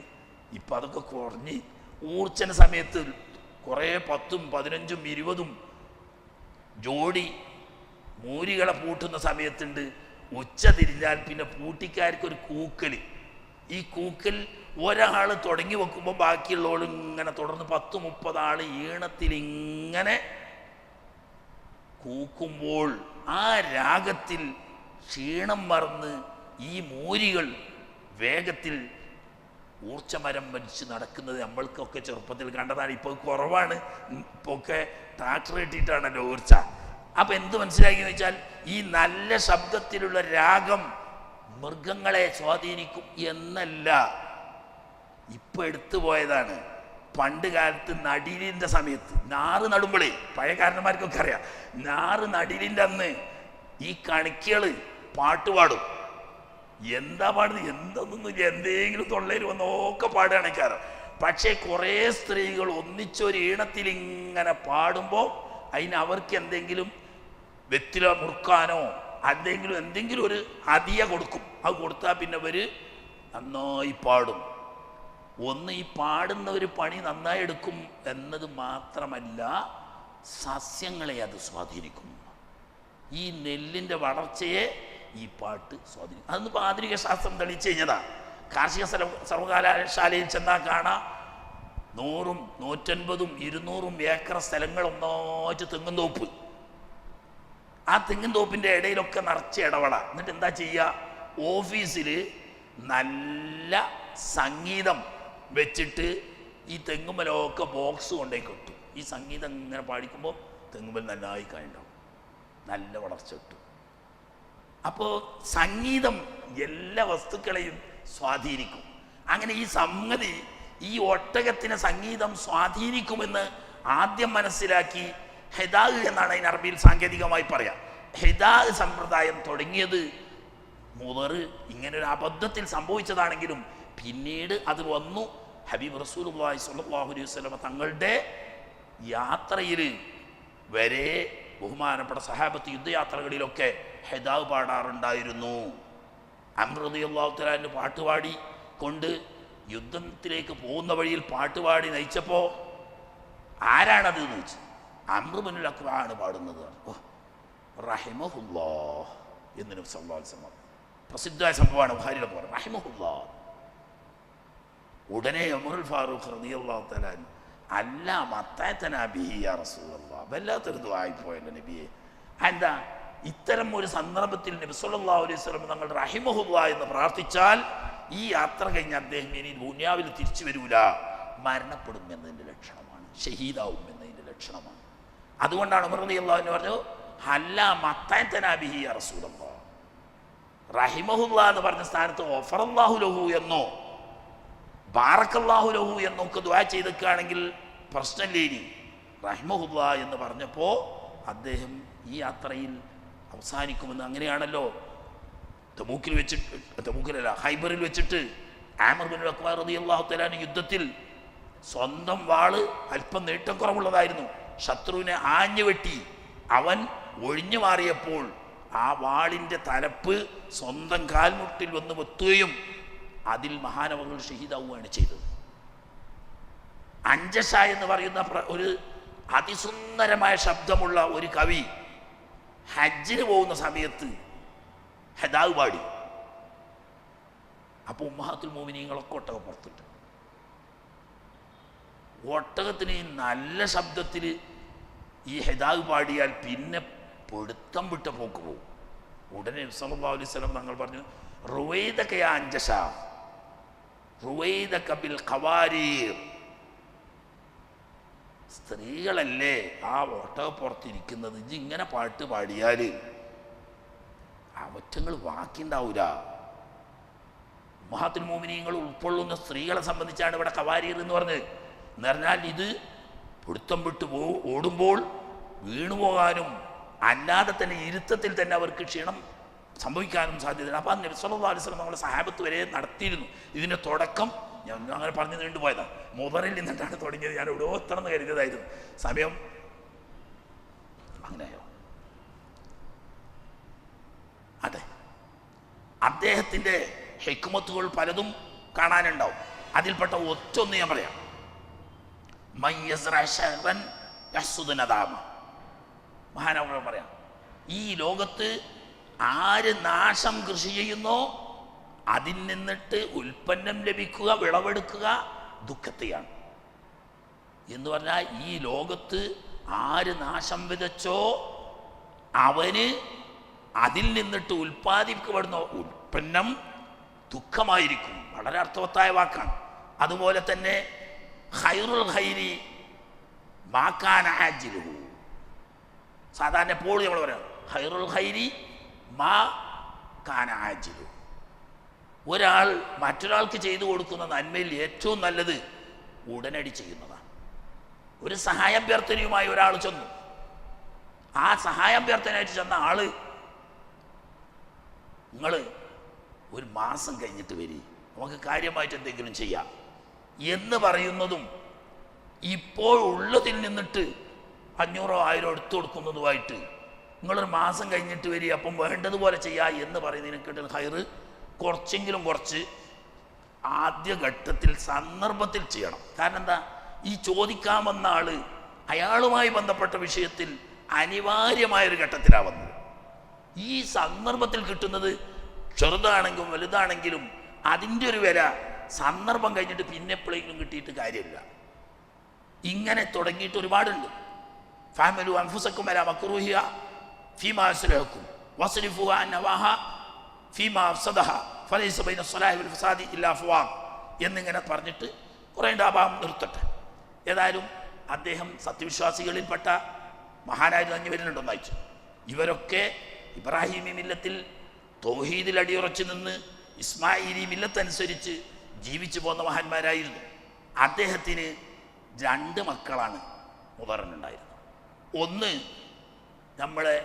ഇപ്പം അതൊക്കെ കുറഞ്ഞ് ഊർച്ചൻ്റെ സമയത്ത് കുറേ 10, 15, 20 ജോഡി മൂരികളെ പൂട്ടുന്ന സമയത്തുണ്ട്. ഉച്ച തിരിഞ്ഞാൽ പിന്നെ പൂട്ടിക്കാർക്കൊരു കൂക്കൽ. ഈ കൂക്കൽ ഒരാൾ തുടങ്ങി വെക്കുമ്പോൾ ബാക്കിയുള്ളവൾ ഇങ്ങനെ തുടർന്ന് 10-30 ആൾ ഈണത്തിൽ ഇങ്ങനെ കൂക്കുമ്പോൾ ആ രാഗത്തിൽ ക്ഷീണം മറന്ന് ഈ മൂരികൾ വേഗത്തിൽ ഊർച്ചമരം വലിച്ച് നടക്കുന്നത് നമ്മൾക്കൊക്കെ ചെറുപ്പത്തിൽ കണ്ടതാണ്. ഇപ്പോൾ കുറവാണ്, ഇപ്പോൾ ഒക്കെ ട്രാക്ടർ കിട്ടിയിട്ടാണല്ലോ ഊർച്ച. അപ്പം എന്ത് മനസ്സിലാക്കിയെന്ന് വെച്ചാൽ ഈ നല്ല ശബ്ദത്തിലുള്ള രാഗം മൃഗങ്ങളെ സ്വാധീനിക്കും എന്നല്ല, ഇപ്പം എടുത്തു പോയതാണ്. പണ്ട് കാലത്ത് നടിലിൻ്റെ സമയത്ത് ഞാറ് നടുമ്പോഴേ പഴയ കാരണന്മാർക്കൊക്കെ അറിയാം, ഞാറ് നടിലിൻ്റെ അന്ന് ഈ കണിക്കുകൾ പാട്ടുപാടും. എന്താ പാടുന്നത് എന്തൊന്നുമില്ല, എന്തെങ്കിലും തൊള്ളയിൽ വന്നൊക്കെ പാടുകയാണ് കാരണം. പക്ഷേ കുറേ സ്ത്രീകൾ ഒന്നിച്ചൊരു ഈണത്തിൽ ഇങ്ങനെ പാടുമ്പോൾ അതിന് അവർക്ക് എന്തെങ്കിലും വെറ്റില മുറുക്കാനോ എന്തെങ്കിലും ഒരു അതിയ കൊടുക്കും. അത് കൊടുത്താൽ പിന്നെ അവർ നന്നായി പാടും. ഒന്ന് ഈ പാടുന്ന ഒരു പണി നന്നായി എടുക്കും എന്നത് മാത്രമല്ല, സസ്യങ്ങളെ അത് സ്വാധീനിക്കും. ഈ നെല്ലിൻ്റെ വളർച്ചയെ ഈ പാട്ട് സ്വാധീനിക്കും. അതൊന്ന് ആധുനിക ശാസ്ത്രം തെളിയിച്ചു കഴിഞ്ഞതാണ്. കാർഷിക സർവകലാശാലയിൽ ചെന്നാൽ കാണാം 100, 150, 200 ഏക്കർ സ്ഥലങ്ങൾ ഒന്നായിട്ട് തെങ്ങും തോപ്പ്. ആ തെങ്ങും തോപ്പിൻ്റെ ഇടയിലൊക്കെ നിറച്ച് ഇടവള. എന്നിട്ട് എന്താ ചെയ്യുക, ഓഫീസിൽ നല്ല സംഗീതം വെച്ചിട്ട് ഈ തെങ്ങുമലൊക്കെ ബോക്സ് കൊണ്ടേ കിട്ടും. ഈ സംഗീതം ഇങ്ങനെ പാടിക്കുമ്പോൾ തെങ്ങുമൽ നന്നായി കായുണ്ടാവും, നല്ല വളർച്ച കിട്ടും. അപ്പോൾ സംഗീതം എല്ലാ വസ്തുക്കളെയും സ്വാധീനിക്കും. അങ്ങനെ ഈ സംഗതി, ഈ ഒട്ടകത്തിന് സംഗീതം സ്വാധീനിക്കുമെന്ന് ആദ്യം മനസ്സിലാക്കി ഹിദാഹ് എന്നാണ് അതിന് അറബിയിൽ സാങ്കേതികമായി പറയാം. ഹിദാഹ് സമ്പ്രദായം തുടങ്ങിയത് മുദർ ഇങ്ങനൊരു അബദ്ധത്തിൽ സംഭവിച്ചതാണെങ്കിലും പിന്നീട് അത് വന്നു. ഹബീബ് റസൂലുള്ളാഹി സ്വല്ലല്ലാഹു അലൈഹി വസല്ലം തങ്ങളുടെ യാത്രയിൽ വരെ ബഹുമാനപ്പെട്ട സഹാബത്ത് യുദ്ധയാത്രകളിലൊക്കെ ഹിദാഹ് പാടാറുണ്ടായിരുന്നു. അംർ റളിയല്ലാഹു തആല അൻഹു പാട്ടുപാടി കൊണ്ട് യുദ്ധത്തിലേക്ക് പോകുന്ന വഴിയിൽ പാട്ടുപാടി നയിച്ചപ്പോൾ ആരാണത് എന്ന് ചോദിച്ചു. അംർ ഇബ്നുൽ അക്വഅാണ് പാടുന്നത്. റഹിമഹുല്ലാഹ് എന്ന് നബി സല്ലല്ലാഹു അലൈഹി വസല്ലം, പ്രസിദ്ധമായ സംഭവമാണ്, ബുഖാരിയിലൊക്കെ പറഞ്ഞു റഹിമഹുല്ലാഹ്. ഉടനെ ഉമറുൽ ഫാറൂഖ് റളിയല്ലാഹു തആല അല്ല മത്തഅതനാ ബിഹി യാ റസൂലല്ലാഹ്, വല്ലാത്തൊരു ദുആയിപ്പോയല്ലോ നബിയെ. എന്താ ഇത്തരം ഒരു സന്ദർഭത്തിൽ നബി സല്ലല്ലാഹു അലൈഹി വസല്ലം തങ്ങൾ റഹിമഹുല്ലാഹ് എന്ന് പ്രാർത്ഥിച്ചാൽ ഈ യാത്ര കഴിഞ്ഞ് അദ്ദേഹം ഇനി ദുനിയാവിൽ തിരിച്ചു വരൂല, മരണപ്പെടും എന്നതിൻ്റെ ലക്ഷണമാണ്, ഷഹീദാവും എന്നതിൻ്റെ ലക്ഷണമാണ്. അതുകൊണ്ടാണ് ഉമർ റളിയല്ലാഹു അൻഹു പറഞ്ഞു ഹല്ല മത്തഅതനാ ബിഹി യാ റസൂലല്ലാഹ്. റഹിമഹുല്ലാഹ് എന്ന് പറഞ്ഞ സ്ഥാനത്ത് ഗഫറല്ലാഹു ലഹു എന്നോ ബാറക്കല്ലാഹു ലഹു എന്നൊക്കെ ദുആ ചെയ്തൊക്കെയാണെങ്കിൽ പ്രശ്നമില്ലേനി. റഹിമഹുല്ലാഹ് എന്ന് പറഞ്ഞപ്പോൾ അദ്ദേഹം ഈ യാത്രയിൽ അവസാനിക്കുമെന്ന്. അങ്ങനെയാണല്ലോ തബൂക്കിൽ വെച്ചിട്ട്, തബൂക്കിലല്ല ഹൈബറിൽ വെച്ചിട്ട് ആമിർ ഇബ്നുൽ അക്വഅ റളിയല്ലാഹു തആല യുദ്ധത്തിൽ സ്വന്തം വാള് അല്പം നീട്ടം കുറവുള്ളതായിരുന്നു, ശത്രുവിനെ ആഞ്ഞു വെട്ടി അവൻ ഒഴിഞ്ഞു മാറിയപ്പോൾ ആ വാളിൻ്റെ തലപ്പ് സ്വന്തം കാൽമുട്ടിൽ വന്ന് വെത്തുകയും അതിൽ മഹാനവകൾ ഷഹീദാവുകയാണ് ചെയ്തത്. അഞ്ചഷ എന്ന് പറയുന്ന ഒരു അതിസുന്ദരമായ ശബ്ദമുള്ള ഒരു കവി ഹജ്ജിന് പോകുന്ന സമയത്ത് ഹിദാഹ് പാടി. അപ്പോൾ ഉമ്മഹാത്തുൽ മോമിനീങ്ങളൊക്കെ ഒട്ടകം പുറത്തിട്ട്, ഒട്ടകത്തിന് നല്ല ശബ്ദത്തിൽ ഈ ഹിദാഹ് പാടിയാൽ പിന്നെ പിടുത്തം വിട്ട പോക്ക് പോകും. ഉടനെ സല്ലല്ലാഹു അലൈഹി വസല്ലം തങ്ങൾ പറഞ്ഞു റുവൈദക യാ അഞ്ചഷ റുവൈദക ബിൽ ഖവാരീർ. സ്ത്രീകളല്ലേ ആ ഒട്ടകപ്പുറത്തിരിക്കുന്നത്, ഇജ്ജ് ഇങ്ങനെ പാട്ട് പാടിയാൽ അവറ്റങ്ങൾ ബാക്കിയുണ്ടാവൂല. ഉമ്മഹാത്തുൽ മോമിനീങ്ങൾ ഉൾക്കൊള്ളുന്ന സ്ത്രീകളെ സംബന്ധിച്ചാണ് ഇവിടെ ഖവാരീർ എന്ന് പറഞ്ഞത്. എന്ന് പറഞ്ഞാൽ ഇത് പിടുത്തം വിട്ടു ഓടുമ്പോൾ വീണുപോകാനും അല്ലാതെ തന്നെ ഇരുത്തത്തിൽ തന്നെ അവർക്ക് ക്ഷീണം സംഭവിക്കാനും സാധ്യതയുണ്ട്. അപ്പം നബി സല്ലല്ലാഹു അലൈഹി വസല്ലം നമ്മളെ സഹാബത്ത് വരെ നടത്തിയിരുന്നു. ഇതിൻ്റെ തുടക്കം ഞാൻ അങ്ങനെ പറഞ്ഞു നീണ്ടുപോയതാണ്, മുദറിൽ നിന്നിട്ടാണ് തുടങ്ങിയത്. ഞാൻ എവിടെയോ എത്തണമെന്ന് കരുതിയതായിരുന്നു, സമയം അങ്ങനെയോ. അതെ, അദ്ദേഹത്തിൻ്റെ ഹിക്മത്തുകൾ പലതും കാണാനുണ്ടാവും. അതിൽപ്പെട്ട ഒറ്റൊന്ന് ഞാൻ പറയാം. മഹാനവർ പറയാം, ഈ ലോകത്ത് ആര് നാശം കൃഷി ചെയ്യുന്നോ അതിൽ നിന്നിട്ട് ഉൽപ്പന്നം ലഭിക്കുക, വിളവെടുക്കുക ദുഃഖത്തെയാണ്. എന്ന് പറഞ്ഞാൽ ഈ ലോകത്ത് ആര് നാശം വിതച്ചോ അവന് അതിൽ നിന്നിട്ട് ഉൽപ്പാദിക്കപ്പെടുന്ന ഉൽപ്പന്നം ദുഃഖമായിരിക്കും. വളരെ അർത്ഥവത്തായ വാക്കാണ്. അതുപോലെ തന്നെ ഖൈറുൽ ഖൈരി മാ കാന ആജിലുഹു. സാധാരണ എപ്പോഴും നമ്മൾ പറയാം ഖൈറുൽ ഖൈരി മാ കാന ആജിലുഹു. ഒരാൾ മറ്റൊരാൾക്ക് ചെയ്തു കൊടുക്കുന്ന നന്മയിൽ ഏറ്റവും നല്ലത് ഉടനടി ചെയ്യുന്നതാണ്. ഒരു സഹായാഭ്യർത്ഥനയുമായി ഒരാൾ ചെന്നു, ആ സഹായാഭ്യർത്ഥനയായിട്ട് ചെന്ന ആള് നിങ്ങൾ ഒരു മാസം കഴിഞ്ഞിട്ട് വരി, നമുക്ക് കാര്യമായിട്ട് എന്തെങ്കിലും ചെയ്യാം എന്ന് പറയുന്നതും ഇപ്പോൾ ഉള്ളതിൽ നിന്നിട്ട് 500 1000 എടുത്തു കൊടുക്കുന്നതുമായിട്ട് നിങ്ങളൊരു മാസം കഴിഞ്ഞിട്ട് വരി, അപ്പം വേണ്ടതുപോലെ ചെയ്യാം എന്ന് പറയുന്നതിനെക്കാട്ടിൽ ഹൈറ് കുറച്ചെങ്കിലും കുറച്ച് ആദ്യഘട്ടത്തിൽ സന്ദർഭത്തിൽ ചെയ്യണം. കാരണം എന്താ, ഈ ചോദിക്കാൻ വന്ന ആള് അയാളുമായി ബന്ധപ്പെട്ട വിഷയത്തിൽ അനിവാര്യമായൊരു ഘട്ടത്തിലാണ് വന്നത്. ഈ സന്ദർഭത്തിൽ കിട്ടുന്നത് ചെറുതാണെങ്കിലും വലുതാണെങ്കിലും അതിൻ്റെ ഒരു വില സന്ദർഭം കഴിഞ്ഞിട്ട് പിന്നെ എപ്പോഴെങ്കിലും കിട്ടിയിട്ട് കാര്യമില്ല. ഇങ്ങനെ തുടങ്ങിയിട്ട് ഒരുപാടുണ്ട്. ഫഅമലു അൻഫുസക്കും അലാ മക്റൂഹിഹ ഫീമാ അസ്ലഹക്കും വസ്രിഫു അൻ നവാഹ ഫീമാ അഫ്സദഹ ഫലൈസ ബൈന സ്വലാഹി വൽ ഫസാദി ഇല്ലാ ഫവാഖ് എന്നിങ്ങനെ പറഞ്ഞിട്ട് കുറേ ഭാഗം നിർത്തട്ടെ. ഏതായാലും അദ്ദേഹം സത്യവിശ്വാസികളിൽപ്പെട്ട മഹാനായിരുന്നു. 5 പേരിലുണ്ടെന്നായിട്ട് ഇവരൊക്കെ ഇബ്രാഹിമി മില്ലത്തിൽ തൗഹീദിൽ അടിയുറച്ചു നിന്ന് ഇസ്മായിലി മില്ലത്തനുസരിച്ച് ജീവിച്ചു പോന്ന മഹാന്മാരായിരുന്നു. അദ്ദേഹത്തിന് 2 മക്കളാണ് മുദറിനുണ്ടായിരുന്നത്. ഒന്ന് നമ്മളെ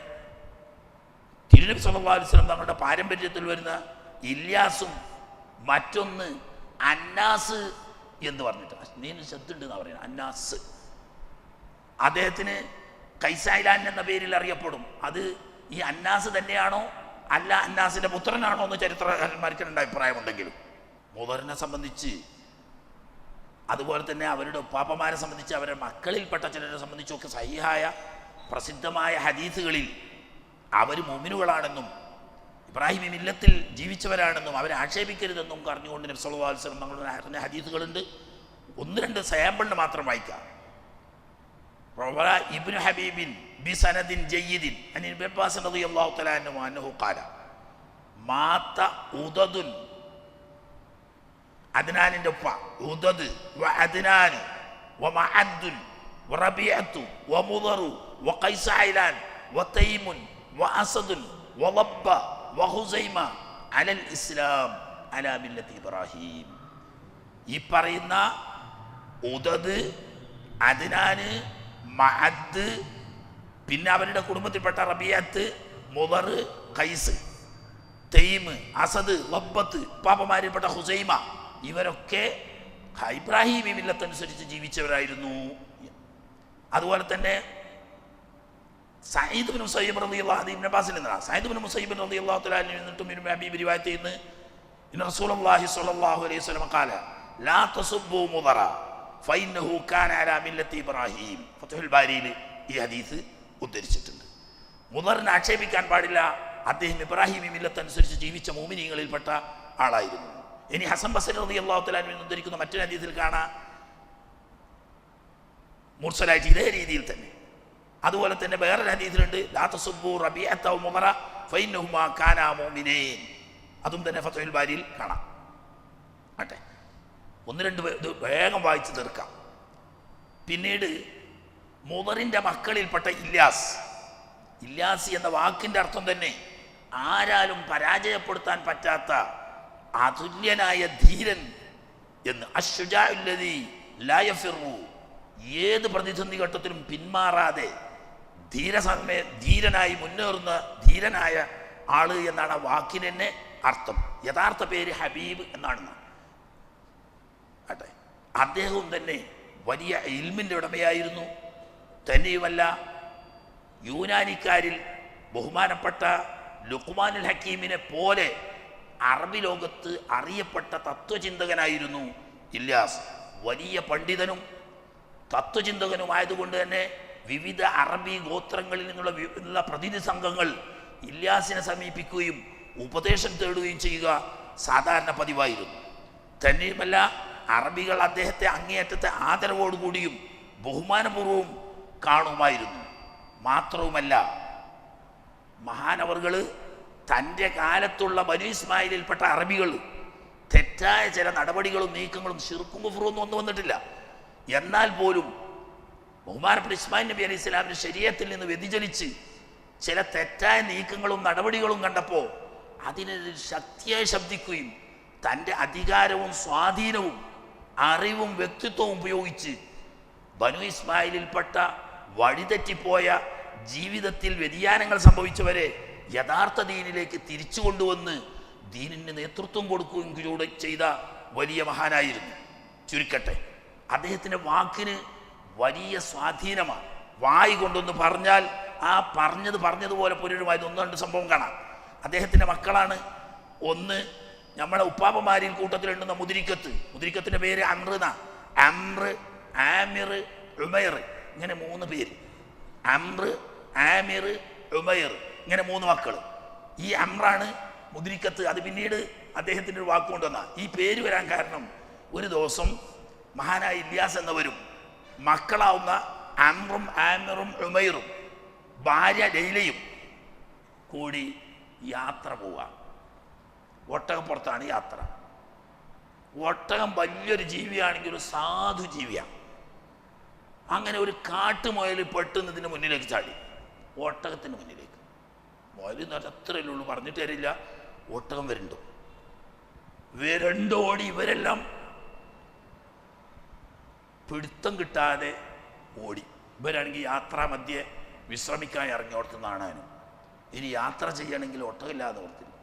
തിരുനബി സല്ലല്ലാഹു അലൈഹി വസല്ലം തങ്ങളുടെ പാരമ്പര്യത്തിൽ വരുന്ന ഇല്യാസും, മറ്റൊന്ന് അന്നാസ് എന്ന് പറഞ്ഞിട്ട് നീന് ശബ്ദുണ്ട് എന്നാ പറയുന്നത്. അന്നാസ് അദ്ദേഹത്തിന് കൈസൈലാൻ എന്ന പേരിൽ അറിയപ്പെടും. അത് ഈ അന്നാസ് തന്നെയാണോ അല്ല അന്നാസിന്റെ പുത്രനാണോ എന്ന് ചരിത്രകാരന്മാർക്ക് 2 അഭിപ്രായമുണ്ടെങ്കിലും മുദറിനെ സംബന്ധിച്ച്, അതുപോലെ തന്നെ അവരുടെ ഉപ്പാപ്പമാരെ സംബന്ധിച്ച്, അവരുടെ മക്കളിൽപ്പെട്ട ചിലരെ സംബന്ധിച്ചൊക്കെ സഹിഹായ പ്രസിദ്ധമായ ഹദീസുകളിൽ അവർ മുഅ്മിനുകളാണെന്നും ഇബ്രാഹിം മില്ലത്തിൽ ജീവിച്ചവരാണെന്നും അവരെ ആക്ഷേപിക്കരുതെന്നും പറഞ്ഞുകൊണ്ട് നബി സല്ലല്ലാഹു അലൈഹി വസല്ലം തങ്ങളുടെ ഹദീസുകളുണ്ട്. 1-2 സാമ്പിളിന് മാത്രം വായിക്കാം. ഇബ്നു ഹബീബിൻ ബിസനദിൻ ജയ്യിദിൻ അൻ ഇബ്നു അബ്ബാസ് റളിയല്ലാഹു തആല അൻഹു ഖാല മാത ഉദദുൻ, അദ്നാനിന്റെ ഉപ്പ ഉദദ്, വ അദ്നാൻ വ മഅദ്ദുൻ വ റബീഅത്തു വ മുദറു വ ഖൈസൈലാൻ വ തൈമുൻ വ അസദുൻ വ ലബ്ബ വ ഹുസൈമ അലൽ ഇസ്ലാം അലാ മില്ലത്തി ഇബ്രാഹിം. ഈ പറയുന്ന ഉദദ്, അദ്നാന്, മഅദ്, പിന്നെ അവരുടെ കുടുംബത്തിൽപ്പെട്ട റബീഅത്ത്, മുദർ, ഖൈസ്, തൈമ്, അസദ്, ലബ്ബത്ത്, പാപ്പമാരിൽപ്പെട്ട ഹുസൈമ, ഇവരൊക്കെ ഇബ്രാഹിമി മില്ലത്തനുസരിച്ച് ജീവിച്ചവരായിരുന്നു. അതുപോലെ തന്നെ സഈദ് ഇബ്നു മുസയ്യിബ് റളിയല്ലാഹു അൻഹു, ഇബ്നു അബ്ബാസിൽ നിന്നാണ്. സഈദ് ഇബ്നു മുസയ്യിബ് റളിയല്ലാഹു തആല അൻഹു നിന്നിട്ടും ഇബ്നു ഹബീബ് റിവായത്ത് ചെയ്യുന്നു, ഇന്ന റസൂലുള്ളാഹി സ്വല്ലല്ലാഹു അലൈഹി വസല്ലം ഖാല ലാ തസുബ്ബു മുദറ ഫഇന്നഹു കാന അലാ മില്ലത്തി ഇബ്രാഹിം. ഫത്ഹുൽ ബാരിയിൽ ഈ ഹദീസ് ഉദ്ധരിച്ചിട്ടുണ്ട്. മുദറിനെ ആക്ഷേപിക്കാൻ പാടില്ല, അദ്ദേഹം ഇബ്രാഹിമി മില്ലത്തനുസരിച്ച് ജീവിച്ച മുഅ്മിനീങ്ങളിൽപ്പെട്ട ആളായിരുന്നു. ഇനി ഹസൻ ബസ്രി റളിയല്ലാഹു തആല അൻഹു ഉദ്ധരിക്കുന്ന മറ്റൊരു ഹദീസിൽ കാണാം മുർസലായിട്ട് ഇതേ രീതിയിൽ തന്നെ. അതുപോലെ തന്നെ വേറൊരു ഹദീസിലുണ്ട് ലാ തസുബ്ബു റബീഅത വ മുദറ ഫഇന്നഹുമാ കാനാ മുഅ്മിനീൻ. അതും തന്നെ ഫത്ഹുൽ ബാരിയിൽ കാണാം. ആട്ടെ, 1-2 ഇത് വേഗം വായിച്ചു തീർക്കാം. പിന്നീട് മുദറിന്റെ മക്കളിൽപ്പെട്ട ഇല്യാസ് എന്ന വാക്കിന്റെ അർത്ഥം തന്നെ ആരാലും പരാജയപ്പെടുത്താൻ പറ്റാത്ത അതുല്യനായ ധീരൻ എന്ന്. അശ്ശുജാഉല്ലദീ ലാ യഫിറു, ഏത് പ്രതിസന്ധി ഘട്ടത്തിലും പിന്മാറാതെ ധീരനായി മുന്നേറുന്ന ധീരനായ ആള് എന്നാണ് ആ വാക്കിന് തന്നെ അർത്ഥം. യഥാർത്ഥ പേര് ഹബീബ് എന്നാണ്. അതെ, അദ്ദേഹവും തന്നെ വലിയ ഇൽമിൻ്റെ ഉടമയായിരുന്നു. തന്നെയുമല്ല, യൂനാനിക്കാരിൽ ബഹുമാനപ്പെട്ട ലുഖ്മാനുൽ ഹക്കീമിനെ പോലെ അറബി ലോകത്ത് അറിയപ്പെട്ട തത്വചിന്തകനായിരുന്നു ഇല്യാസ്. വലിയ പണ്ഡിതനും തത്വചിന്തകനുമായതുകൊണ്ട് തന്നെ വിവിധ അറബി ഗോത്രങ്ങളിൽ നിന്നുള്ള പ്രതിനിധി സംഘങ്ങൾ ഇല്യാസിനെ സമീപിക്കുകയും ഉപദേശം തേടുകയും ചെയ്യുക സാധാരണ പതിവായിരുന്നു. തന്നെയുമല്ല, അറബികൾ അദ്ദേഹത്തെ അങ്ങേയറ്റത്തെ ആദരവോടുകൂടിയും ബഹുമാനപൂർവവും കാണുമായിരുന്നു. മാത്രവുമല്ല, മഹാനവറുകൾ തൻ്റെ കാലത്തുള്ള ബനൂ ഇസ്മായിലിൽപ്പെട്ട അറബികൾ തെറ്റായ ചില നടപടികളും നീക്കങ്ങളും ശിർക്കും കുഫ്റും ഒന്നും വന്നിട്ടില്ല. എന്നാൽ പോലും ബഹുമാനപ്പെട്ട ഇസ്മായിൽ നബി അലൈഹി സ്വലാമിന്റെ ശരീഅത്തിൽ നിന്ന് വ്യതിചലിച്ച് ചില തെറ്റായ നീക്കങ്ങളും നടപടികളും കണ്ടപ്പോൾ അതിനെതിരെ ശക്തിയായി ശബ്ദിക്കുകയും തൻ്റെ അധികാരവും സ്വാധീനവും അറിവും വ്യക്തിത്വവും ഉപയോഗിച്ച് ബനൂ ഇസ്മായിലിൽപ്പെട്ട വഴിതെറ്റിപ്പോയ ജീവിതത്തിൽ വ്യതിയാനങ്ങൾ സംഭവിച്ചവരെ യഥാർത്ഥ ദീനിലേക്ക് തിരിച്ചു കൊണ്ടുവന്ന് ദീനിന് നേതൃത്വം കൊടുക്കുകയും കൂടെ ചെയ്ത വലിയ മഹാനായിരുന്നു. ചുരുക്കട്ടെ, അദ്ദേഹത്തിൻ്റെ വാക്കിന് വലിയ സ്വാധീനമാണ്. വായി കൊണ്ടൊന്ന് പറഞ്ഞാൽ ആ പറഞ്ഞതുപോലെ പുനരുമായത് 1-2 സംഭവം കാണാം. അദ്ദേഹത്തിൻ്റെ മക്കളാണ്. ഒന്ന്, നമ്മളെ ഉപ്പാപ്പമാരിൽ കൂട്ടത്തിലുണ്ടെന്ന മുദ്രിക്കത്തിൻ്റെ പേര് അമ്ര, ആമിർ, ഉമൈർ, ഇങ്ങനെ 3 പേര്. അമ്ര, ആമിർ, ഉമൈർ, ഇങ്ങനെ 3 മക്കൾ. ഈ അമ്രാണ് മുദ്രിക്കത്ത്. അത് പിന്നീട് അദ്ദേഹത്തിൻ്റെ ഒരു വാക്കുകൊണ്ടുവന്ന ഈ പേര് വരാൻ കാരണം, ഒരു ദിവസം മഹാനായ ഇല്യാസ് എന്നവരും മക്കളാവുന്ന അമ്രും ആമിറും ഉമൈറും ഭാര്യ ലൈലയും കൂടി യാത്ര പോവാം. ഒട്ടകപ്പുറത്താണ് യാത്ര. ഒട്ടകം വലിയൊരു ജീവിയാണെങ്കിൽ ഒരു സാധു ജീവിയാണ്. അങ്ങനെ ഒരു കാട്ടുമുയൽ പെട്ടെന്ന് ഇതിന് മുന്നിലേക്ക് ചാടി, ഒട്ടകത്തിന് മുന്നിലേക്ക്. മുയൽ എന്ന് പറഞ്ഞാൽ അത്രയല്ലേ ഉള്ളൂ, പറഞ്ഞിട്ട് തരില്ല. ഒട്ടകം വരുന്നുണ്ട്. വിരണ്ടോടി ഇവരെല്ലാം പിടുത്തം കിട്ടാതെ ഓടി. ഇവരാണെങ്കിൽ യാത്രാമധ്യേ വിശ്രമിക്കാൻ ഇറങ്ങിയോർത്തുനിന്നാണ്. ഇനി യാത്ര ചെയ്യണമെങ്കിൽ ഒട്ടകമില്ലാതെ ഓർത്തില്ല.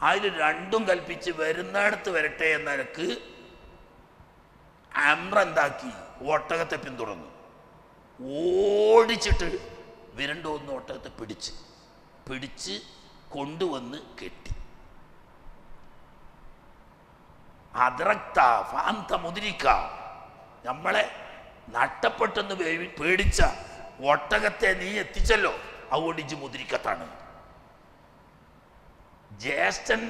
അതിൽ രണ്ടും കൽപ്പിച്ച് വരുന്നിടത്ത് വരട്ടെ എന്ന നിലക്ക് അമ്ര എന്താക്കി, ഒട്ടകത്തെ പിന്തുടർന്നു. ഓടിച്ചിട്ട് വിരണ്ടോന്ന് ഒട്ടകത്തെ പിടിച്ച് കൊണ്ടുവന്ന് കെട്ടി. അദ്രക്ത ഫാന്ത മുദ്രിക്ക, നമ്മളെ നഷ്ടപ്പെട്ടെന്ന് പേടിച്ച ഒട്ടകത്തെ നീ എത്തിച്ചല്ലോ, അതുകൊണ്ട് ഇജ്ജ് മുദ്രിക്കത്താണ്. ജ്യേഷ്ഠൻ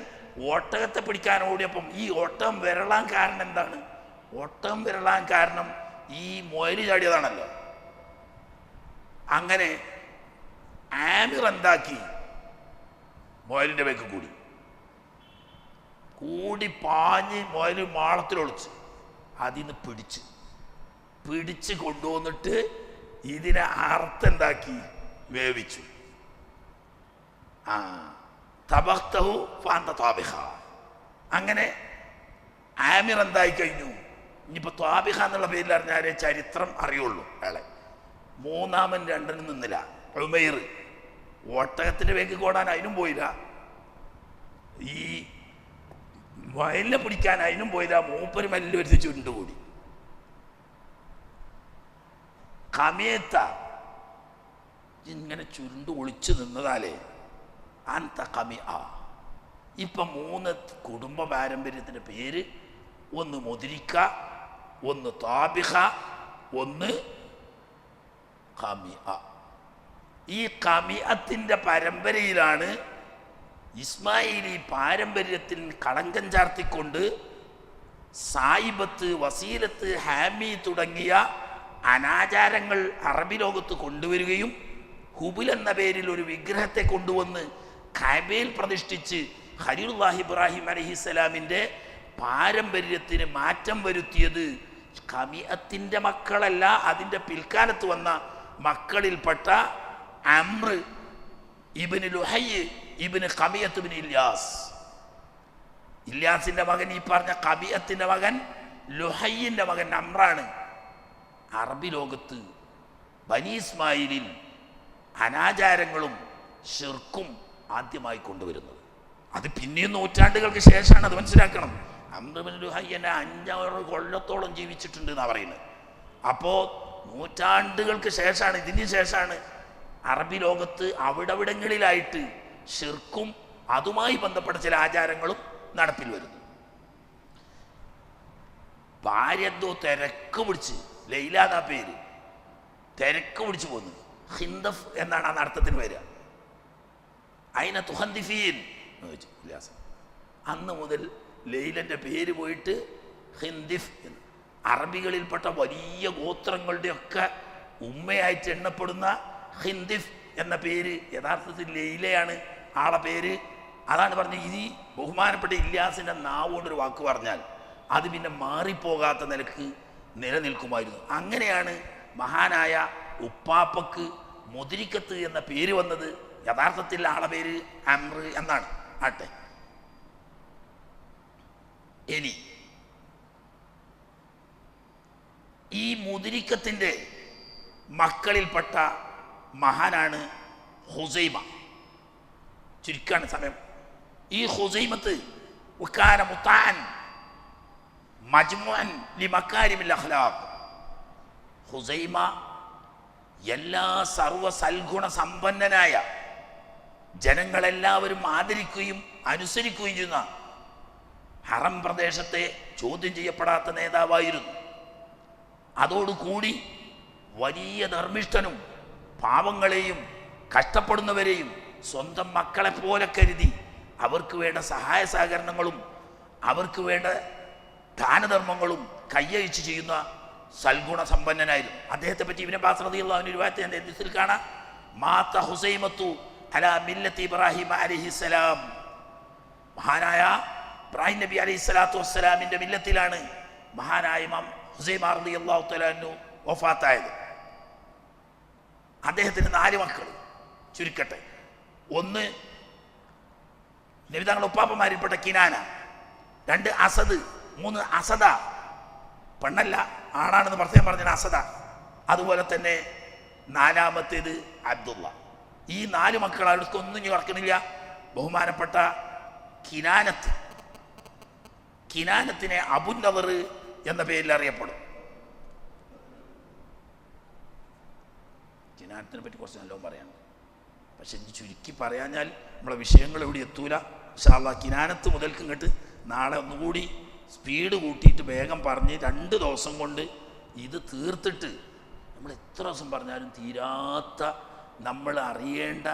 ഒട്ടകത്തെ പിടിക്കാൻ ഓടിയപ്പം ഈ ഒട്ടകം വിരളാൻ കാരണം എന്താണ്? ഒട്ടകം വിരളാൻ കാരണം ഈ മൊയല് ചാടിയതാണല്ലോ. അങ്ങനെ ആമിർ എന്താക്കി, മൊയലിന്റെ ബേക്ക് കൂടി പാഞ്ഞ് മൊയല് മാളത്തിലൊളിച്ച് അതിന്ന് പിടിച്ച് കൊണ്ടുവന്നിട്ട് ഇതിനെ അർത്ഥെന്താക്കി വേവിച്ചു. തബഖ്തഹു ഫഅന്ത താബിഖ. അങ്ങനെ ആമിർ എന്തായി കഴിഞ്ഞു. ഇനിയിപ്പോൾ ത്വാബിഖ എന്നുള്ള പേരിൽ അറിഞ്ഞാലേ ചരിത്രം അറിയുള്ളൂ. അയാളെ മൂന്നാമൻ രണ്ടിനും നിന്നില്ല. ഉമൈർ ഒട്ടകത്തിൻ്റെ വേക്ക് കോടാൻ അതിനും പോയില്ല, ഈ വയലിനെ പിടിക്കാൻ അതിനും പോയില്ല. മൂപ്പര് മല്ല് വരുത്തി ചുരുണ്ടുകൂടി. കമേത്ത ഇങ്ങനെ ചുരുണ്ട് ഒളിച്ചു നിന്നതാലേ അന്ത കമി. ഇപ്പം 3 കുടുംബ പാരമ്പര്യത്തിൻ്റെ പേര്, ഒന്ന് മുദ്രിക്ക, ഒന്ന് താബിഖ, ഒന്ന് കമിഅ. ഈ കമിഅത്തിൻ്റെ പരമ്പരയിലാണ് ഇസ്മായിലി പാരമ്പര്യത്തിൽ കളങ്കം ചാർത്തിക്കൊണ്ട് സായിബത്ത്, വസീലത്ത്, ഹാമി തുടങ്ങിയ അനാചാരങ്ങൾ അറബി ലോകത്ത് കൊണ്ടുവരികയും ഹുബുൽ എന്ന പേരിൽ ഒരു വിഗ്രഹത്തെ കൊണ്ടുവന്ന് കഅബയിൽ പ്രതിഷ്ഠിച്ച് ഖലീലുല്ലാഹി ഇബ്രാഹിം അലൈഹിസ്സലാമിൻ്റെ പാരമ്പര്യത്തിന് മാറ്റം വരുത്തിയത് കമിഅത്തിൻ്റെ മക്കളല്ല, അതിൻ്റെ പിൽക്കാലത്ത് വന്ന മക്കളിൽപ്പെട്ട അംർ ഇബ്നു ലുഹയ്യ് ഇബ്നു കമിയത്ത് ഇബ്നു ഇല്യാസിൻ്റെ മകൻ, ഈ പറഞ്ഞ കമിയത്തിൻ്റെ മകൻ ലുഹയ്യിൻ്റെ മകൻ അമ്രാണ്. അറബി ലോകത്ത് ബനി ഇസ്മായിലിൽ അനാചാരങ്ങളും ശിർക്കും ആദ്യമായി കൊണ്ടുവരുന്നത്. അത് പിന്നെയും നൂറ്റാണ്ടുകൾക്ക് ശേഷമാണ്, അത് മനസ്സിലാക്കണം. അംർ ഇബ്നു ലുഹയ്യനെ 500 കൊല്ലത്തോളം ജീവിച്ചിട്ടുണ്ട് എന്നാണ് പറയുന്നത്. അപ്പോൾ നൂറ്റാണ്ടുകൾക്ക് ശേഷമാണ്, ഇതിന് ശേഷമാണ് അറബി ലോകത്ത് അവിടവിടങ്ങളിലായിട്ട് ശിർക്കും അതുമായി ബന്ധപ്പെട്ട ചില ആചാരങ്ങളും നടപ്പിൽ വരുന്നു. ഭാര്യ എന്തോ തിരക്ക് പിടിച്ച്, ലൈലാന്നാ പേര്, തിരക്ക് പിടിച്ചു പോന്നു. ഹിന്ദഫ് എന്നാണ് ആ നടത്തത്തിന് പേര്. അയിന തുഹന്ദിഫീൻ എന്ന് ചോദിച്ചു ഉല്ലാസം. അന്ന് മുതൽ ലൈലൻ്റെ പേര് പോയിട്ട് ഹിന്ദിഫ് എന്ന്. അറബികളിൽപ്പെട്ട വലിയ ഗോത്രങ്ങളുടെയൊക്കെ ഉമ്മയായിട്ട് എണ്ണപ്പെടുന്ന ഹിന്ദിഫ് എന്ന പേര് യഥാർത്ഥത്തിൽ ലൈലയാണ് ആളെ പേര്. അതാണ് പറഞ്ഞത്, ഈ ബഹുമാനപ്പെട്ട ഇല്യാസിൻ്റെ നാവുകൊണ്ടൊരു വാക്ക് പറഞ്ഞാൽ അത് പിന്നെ മാറിപ്പോകാത്ത നിലക്ക് നിലനിൽക്കുമായിരുന്നു. അങ്ങനെയാണ് മഹാനായ ഉപ്പാപ്പക്ക് മുദ്രിക്കത്ത് എന്ന പേര് വന്നത്. യഥാർത്ഥത്തിൽ ആളെ പേര് അംർ എന്നാണ്. ആട്ടെ, ഇനി ഈ മുദ്രിക്കത്തിൻ്റെ മക്കളിൽപ്പെട്ട മഹാനാണ് ഹുസൈമ. ചുരുക്കാണ് സമയം. ഈ ഹുസൈമത്ത് വകാന മുത്താൻ മജ്മുഅൻ ലിമകാരിമിൽ അഖ്ലാഖ്. ഹുസൈമ എല്ലാ സർവ സൽഗുണ സമ്പന്നനായ, ജനങ്ങളെല്ലാവരും ആദരിക്കുകയും അനുസരിക്കുകയും ചെയ്യുന്ന ഹറം പ്രദേശത്തെ ചോദ്യം ചെയ്യപ്പെടാത്ത നേതാവായിരുന്നു. അതോടുകൂടി വലിയ ധർമ്മിഷ്ഠനും പാവങ്ങളെയും കഷ്ടപ്പെടുന്നവരെയും സ്വന്തം മക്കളെ പോലെ കരുതി അവർക്ക് വേണ്ട സഹായ സഹകരണങ്ങളും അവർക്ക് വേണ്ട ദാനധർമ്മങ്ങളും കയ്യഴിച്ച് ചെയ്യുന്ന സൽഗുണ സമ്പന്നനായിരുന്നു. അദ്ദേഹത്തെ പറ്റി ഇബ്നു അബ്ബാസ് റളിയല്ലാഹു അൻഹു റിവായത്ത് ഹദീസിൽ കാണാം, മാത ഹുസൈമത്തു അലാ മില്ലത്തി ഇബ്രാഹിം അലൈഹിസ്സലാം. മഹാനായ ഇബ്രാഹിം നബി അലൈഹിസ്സലാത്തു വസ്സലാമിൻ്റെ മില്ലത്തിലാണ് മഹാനായ ഇമാം ഹുസൈമ റളിയല്ലാഹു തആല അൻഹു വഫാത്തായത്. അദ്ദേഹത്തിന് 4 മക്കൾ. ചുരുക്കട്ടെ, ഒന്ന് നബി തങ്ങളുടെ ഉപ്പാപ്പമാരിൽപ്പെട്ട കിനാന, 2 അസദ്, 3 അസദ, പെണ്ണല്ല ആണാണെന്ന് പ്രത്യേകം പറഞ്ഞ അസദ. അതുപോലെ തന്നെ 4-മത്തേത് അബ്ദുള്ള. ഈ 4 മക്കൾ അവർക്കൊന്നും ഇറക്കണില്ല. ബഹുമാനപ്പെട്ട കിനാനത്തിനെ അബുന്നദർ എന്ന പേരിൽ അറിയപ്പെടും. കിനാനത്തിനെ പറ്റി കുറച്ച് നല്ലോണം പറയാനുണ്ട്, പക്ഷെ ഇനി ചുരുക്കി പറയാഞ്ഞാൽ നമ്മളെ വിഷയങ്ങൾ എവിടെ എത്തൂല. ഇൻഷാ അല്ലാഹ് കിനാനത്ത് മുതൽക്ക് ഇങ്ങോട്ട് നാളെ ഒന്നുകൂടി സ്പീഡ് കൂട്ടിയിട്ട് വേഗം പറഞ്ഞ് 2 ദിവസം കൊണ്ട് ഇത് തീർത്തിട്ട്, നമ്മൾ എത്ര ദിവസം പറഞ്ഞാലും തീരാത്ത നമ്മൾ അറിയേണ്ട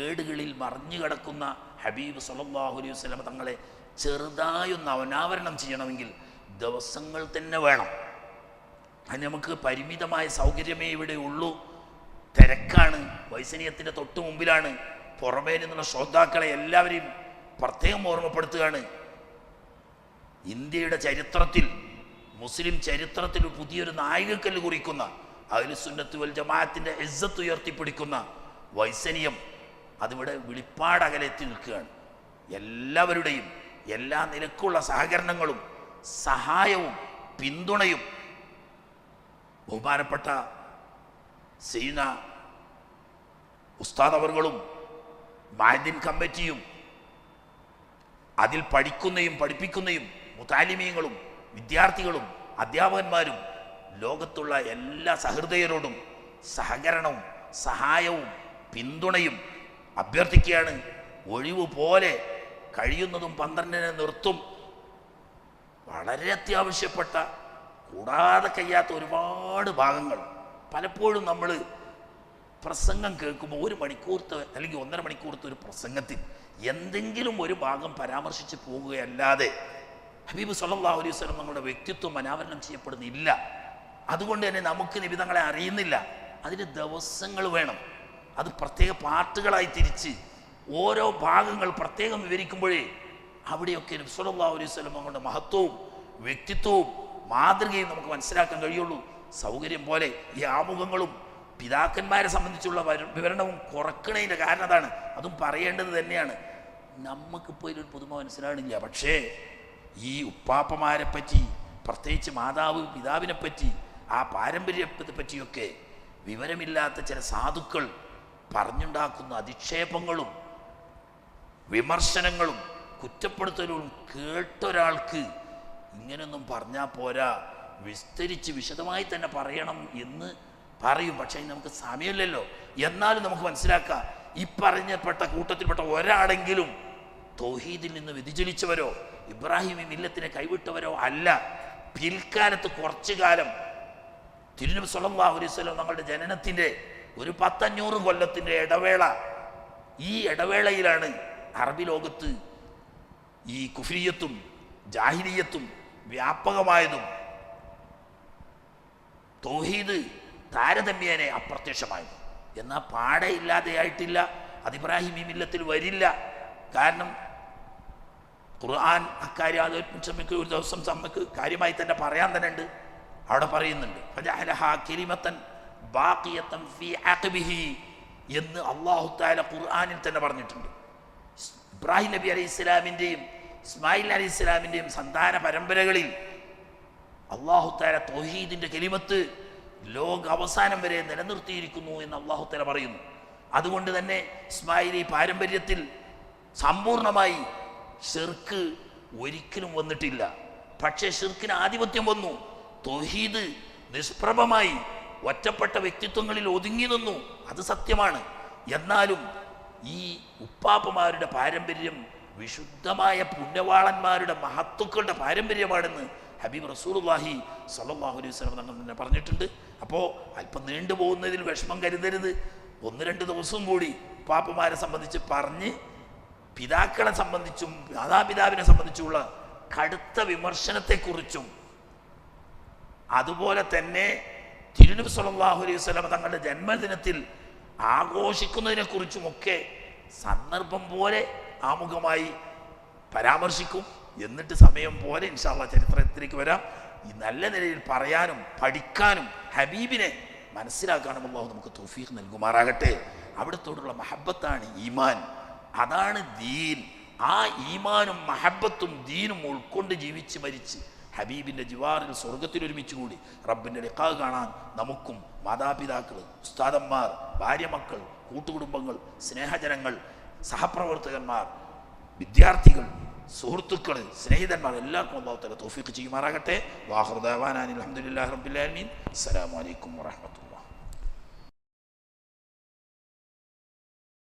ഏടുകളിൽ മറിഞ്ഞു കിടക്കുന്ന ഹബീബ് സല്ലല്ലാഹു അലൈഹി വസല്ലം തങ്ങളെ ചെറുതായൊന്ന് അനാവരണം ചെയ്യണമെങ്കിൽ ദിവസങ്ങൾ തന്നെ വേണം. അതിന് നമുക്ക് പരിമിതമായ സൗകര്യമേ ഇവിടെ ഉള്ളൂ. തിരക്കാണ്, വൈസനീയത്തിൻ്റെ തൊട്ട് മുമ്പിലാണ്. പുറമേ നിന്നുള്ള ശ്രോതാക്കളെ എല്ലാവരെയും പ്രത്യേകം ഓർമ്മപ്പെടുത്തുകയാണ്. ഇന്ത്യയുടെ ചരിത്രത്തിൽ, മുസ്ലിം ചരിത്രത്തിൽ പുതിയൊരു നാഴികക്കല്ല് കുറിക്കുന്ന, അഹ്ലുസുന്നത്ത് വൽ ജമാഅത്തിന്റെ ഇസ്സത്ത് ഉയർത്തിപ്പിടിക്കുന്ന വൈസനീയം അതിവിടെ വിളിപ്പാടകലെത്തി നിൽക്കുകയാണ്. എല്ലാവരുടെയും എല്ലാ നിലക്കുള്ള സഹകരണങ്ങളും സഹായവും പിന്തുണയും ബഹുമാനപ്പെട്ട സയ്യിദന ഉസ്താദ് അവറുകളും മഅദിൻ കമ്മിറ്റിയും അതിൽ പഠിക്കുന്നയും പഠിപ്പിക്കുന്നയും മുതാലിമീങ്ങളും വിദ്യാർത്ഥികളും അധ്യാപകന്മാരും ലോകത്തുള്ള എല്ലാ സഹൃദയരോടും സഹകരണവും സഹായവും പിന്തുണയും അഭ്യർത്ഥിക്കുകയാണ്. ഒഴിവ് പോലെ കഴിയുന്നതും 12-ന് നിർത്തും. വളരെ അത്യാവശ്യപ്പെട്ട, കൂടാതെ കഴിയാത്ത ഒരുപാട് ഭാഗങ്ങൾ പലപ്പോഴും നമ്മൾ പ്രസംഗം കേൾക്കുമ്പോൾ 1 മണിക്കൂർത്തെ അല്ലെങ്കിൽ 1.5 മണിക്കൂർത്തെ ഒരു പ്രസംഗത്തിൽ എന്തെങ്കിലും ഒരു ഭാഗം പരാമർശിച്ച് പോകുകയല്ലാതെ ഹബീബ് സല്ലല്ലാഹു അലൈഹി വസല്ലം നമ്മുടെ വ്യക്തിത്വം അനാവരണം ചെയ്യപ്പെടുന്നില്ല. അതുകൊണ്ട് തന്നെ നമുക്ക് നബി തങ്ങളെ അറിയുന്നില്ല. അതിന് ദിവസങ്ങൾ വേണം. അത് പ്രത്യേക പാർട്ടുകളായി തിരിച്ച് ഓരോ ഭാഗങ്ങൾ പ്രത്യേകം വിവരിക്കുമ്പോഴേ അവിടെയൊക്കെ നബി സല്ലല്ലാഹു അലൈഹി വസല്ലം തങ്ങളുടെ മഹത്വവും വ്യക്തിത്വവും മാതൃകയും നമുക്ക് മനസ്സിലാക്കാൻ കഴിയുള്ളൂ. സൗകര്യം പോലെ ഈ ആമുഖങ്ങളും പിതാക്കന്മാരെ സംബന്ധിച്ചുള്ള വിവരണവും കുറക്കണതിൻ്റെ കാരണം അതാണ്. അതും പറയേണ്ടത് തന്നെയാണ്. നമുക്കിപ്പോൾ ഇതിലൊരു പുതുമ മനസ്സിലാണില്ല. പക്ഷേ ഈ ഉപ്പാപ്പമാരെ പറ്റി, പ്രത്യേകിച്ച് മാതാവ് പിതാവിനെ പറ്റി, ആ പാരമ്പര്യത്തെ പറ്റിയൊക്കെ വിവരമില്ലാത്ത ചില സാധുക്കൾ പറഞ്ഞുണ്ടാക്കുന്ന അധിക്ഷേപങ്ങളും വിമർശനങ്ങളും കുറ്റപ്പെടുത്തലും കേട്ടൊരാൾക്ക് ഇങ്ങനെയൊന്നും പറഞ്ഞാൽ പോരാ, വിസ്തരിച്ച് വിശദമായി തന്നെ പറയണം എന്ന് പറയും. പക്ഷേ നമുക്ക് സമയമില്ലല്ലോ. എന്നാലും നമുക്ക് മനസ്സിലാക്കാം, ഈ പറഞ്ഞപ്പെട്ട കൂട്ടത്തിൽപ്പെട്ട ഒരാളെങ്കിലും തൗഹീദിൽ നിന്ന് വ്യതിചലിച്ചവരോ ഇബ്രാഹിം മില്ലത്തിനെ കൈവിട്ടവരോ അല്ല. പിൽക്കാലത്ത് കുറച്ചു കാലം തിരുനബി സല്ലല്ലാഹു അലൈഹി വസല്ലം തങ്ങളുടെ ജനനത്തിൻ്റെ ഒരു 500 കൊല്ലത്തിൻ്റെ ഇടവേള, ഈ ഇടവേളയിലാണ് അറബി ലോകത്ത് ഈ കുഫ്രിയത്തും ജാഹിലിയത്തും വ്യാപകമായതും തൗഹീദ് താരതമ്യേനെ അപ്രത്യക്ഷമായത്. എന്നാൽ പാടെ ഇല്ലാതെയായിട്ടില്ല. അത് ഇബ്രാഹിം മില്ലത്തിൽ വരില്ല. കാരണം ഖുർആൻ അക്കാര്യം ആലോചിച്ച് ഒരു ദിവസം നമുക്ക് കാര്യമായി തന്നെ പറയാൻ തന്നെ ഉണ്ട്. അവിടെ പറയുന്നുണ്ട് എന്ന് അല്ലാഹു തആല ഖുർആനിൽ തന്നെ പറഞ്ഞിട്ടുണ്ട്. ഇബ്രാഹിം നബി അലൈഹി ഇസ്ലാമിൻ്റെയും ഇസ്മായിൽ അലൈഹി ഇസ്ലാമിൻ്റെയും സന്താന പരമ്പരകളിൽ അല്ലാഹു തആല തൗഹീദിന്റെ കലിമത്ത് ലോക അവസാനം വരെ നിലനിർത്തിയിരിക്കുന്നു എന്ന് അല്ലാഹു തആല പറയുന്നു. അതുകൊണ്ട് തന്നെ ഇസ്മായിലി പാരമ്പര്യത്തിൽ സമ്പൂർണമായി ഷിർക്ക് ഒരിക്കലും വന്നിട്ടില്ല. പക്ഷേ ഷിർക്കിന് ആധിപത്യം വന്നു. തൗഹീദ് നിഷ്പ്രഭമായി ഒറ്റപ്പെട്ട വ്യക്തിത്വങ്ങളിൽ ഒതുങ്ങി നിന്നു. അത് സത്യമാണ്. എന്നാലും ഈ ഉപ്പാപ്പമാരുടെ പാരമ്പര്യം വിശുദ്ധമായ പുണ്യവാളന്മാരുടെ മഹത്തുക്കളുടെ പാരമ്പര്യമാണെന്ന് ഹബീബ് റസൂലുള്ളാഹി സ്വല്ലല്ലാഹു അലൈഹി വസല്ലം തങ്ങൾ തന്നെ പറഞ്ഞിട്ടുണ്ട്. അപ്പോൾ അല്പം നീണ്ടുപോകുന്നതിൽ വിഷമം കരുതരുത്. 1-2 ദിവസവും കൂടി ഉപ്പാപ്പമാരെ സംബന്ധിച്ച് പറഞ്ഞ് പിതാക്കളെ സംബന്ധിച്ചും മാതാപിതാവിനെ സംബന്ധിച്ചുള്ള കടുത്ത വിമർശനത്തെക്കുറിച്ചും അതുപോലെ തന്നെ തിരുനബി സല്ലല്ലാഹു അലൈഹി വസല്ലം തങ്ങളുടെ ജന്മദിനത്തിൽ ആഘോഷിക്കുന്നതിനെക്കുറിച്ചുമൊക്കെ സന്ദർഭം പോലെ ആമുഖമായി പരാമർശിക്കും. എന്നിട്ട് സമയം പോലെ ഇൻഷാ അല്ലാഹ് ചരിത്രത്തിലേക്ക് വരാം. ഈ നല്ല നിലയിൽ പറയാനും പഠിക്കാനും ഹബീബിനെ മനസ്സിലാക്കാനും അല്ലാഹു നമുക്ക് തൗഫീഖ് നൽകുമാറാകട്ടെ. അവിടത്തോടുള്ള മഹബത്താണ് ഈമാൻ, അതാണ് ദീൻ. ആ ഈമാനും മഹബത്തും ദീനും ഉൾക്കൊണ്ട് ജീവിച്ച് മരിച്ച് ഹബീബിൻ്റെ ജിവാറിൽ സ്വർഗത്തിൽ ഒരുമിച്ച് കൂടി റബ്ബിൻ്റെ ലിഖാ കാണാൻ നമുക്കും മാതാപിതാക്കൾ, ഉസ്താദന്മാർ, ഭാര്യമക്കൾ, കൂട്ടുകുടുംബങ്ങൾ, സ്നേഹജനങ്ങൾ, സഹപ്രവർത്തകന്മാർ, വിദ്യാർത്ഥികൾ, സുഹൃത്തുക്കൾ, സ്നേഹിതന്മാർ എല്ലാവർക്കും അല്ലാഹു തആല തൗഫീഖ് ചെയ്യുമാറാകട്ടെ. വാഖിറു ദഅവാനാ അൽഹംദുലില്ലാഹി റബ്ബിൽ ആലമീൻ. അസ്സലാമു അലൈക്കും വറഹ്മത്തുള്ളാഹി.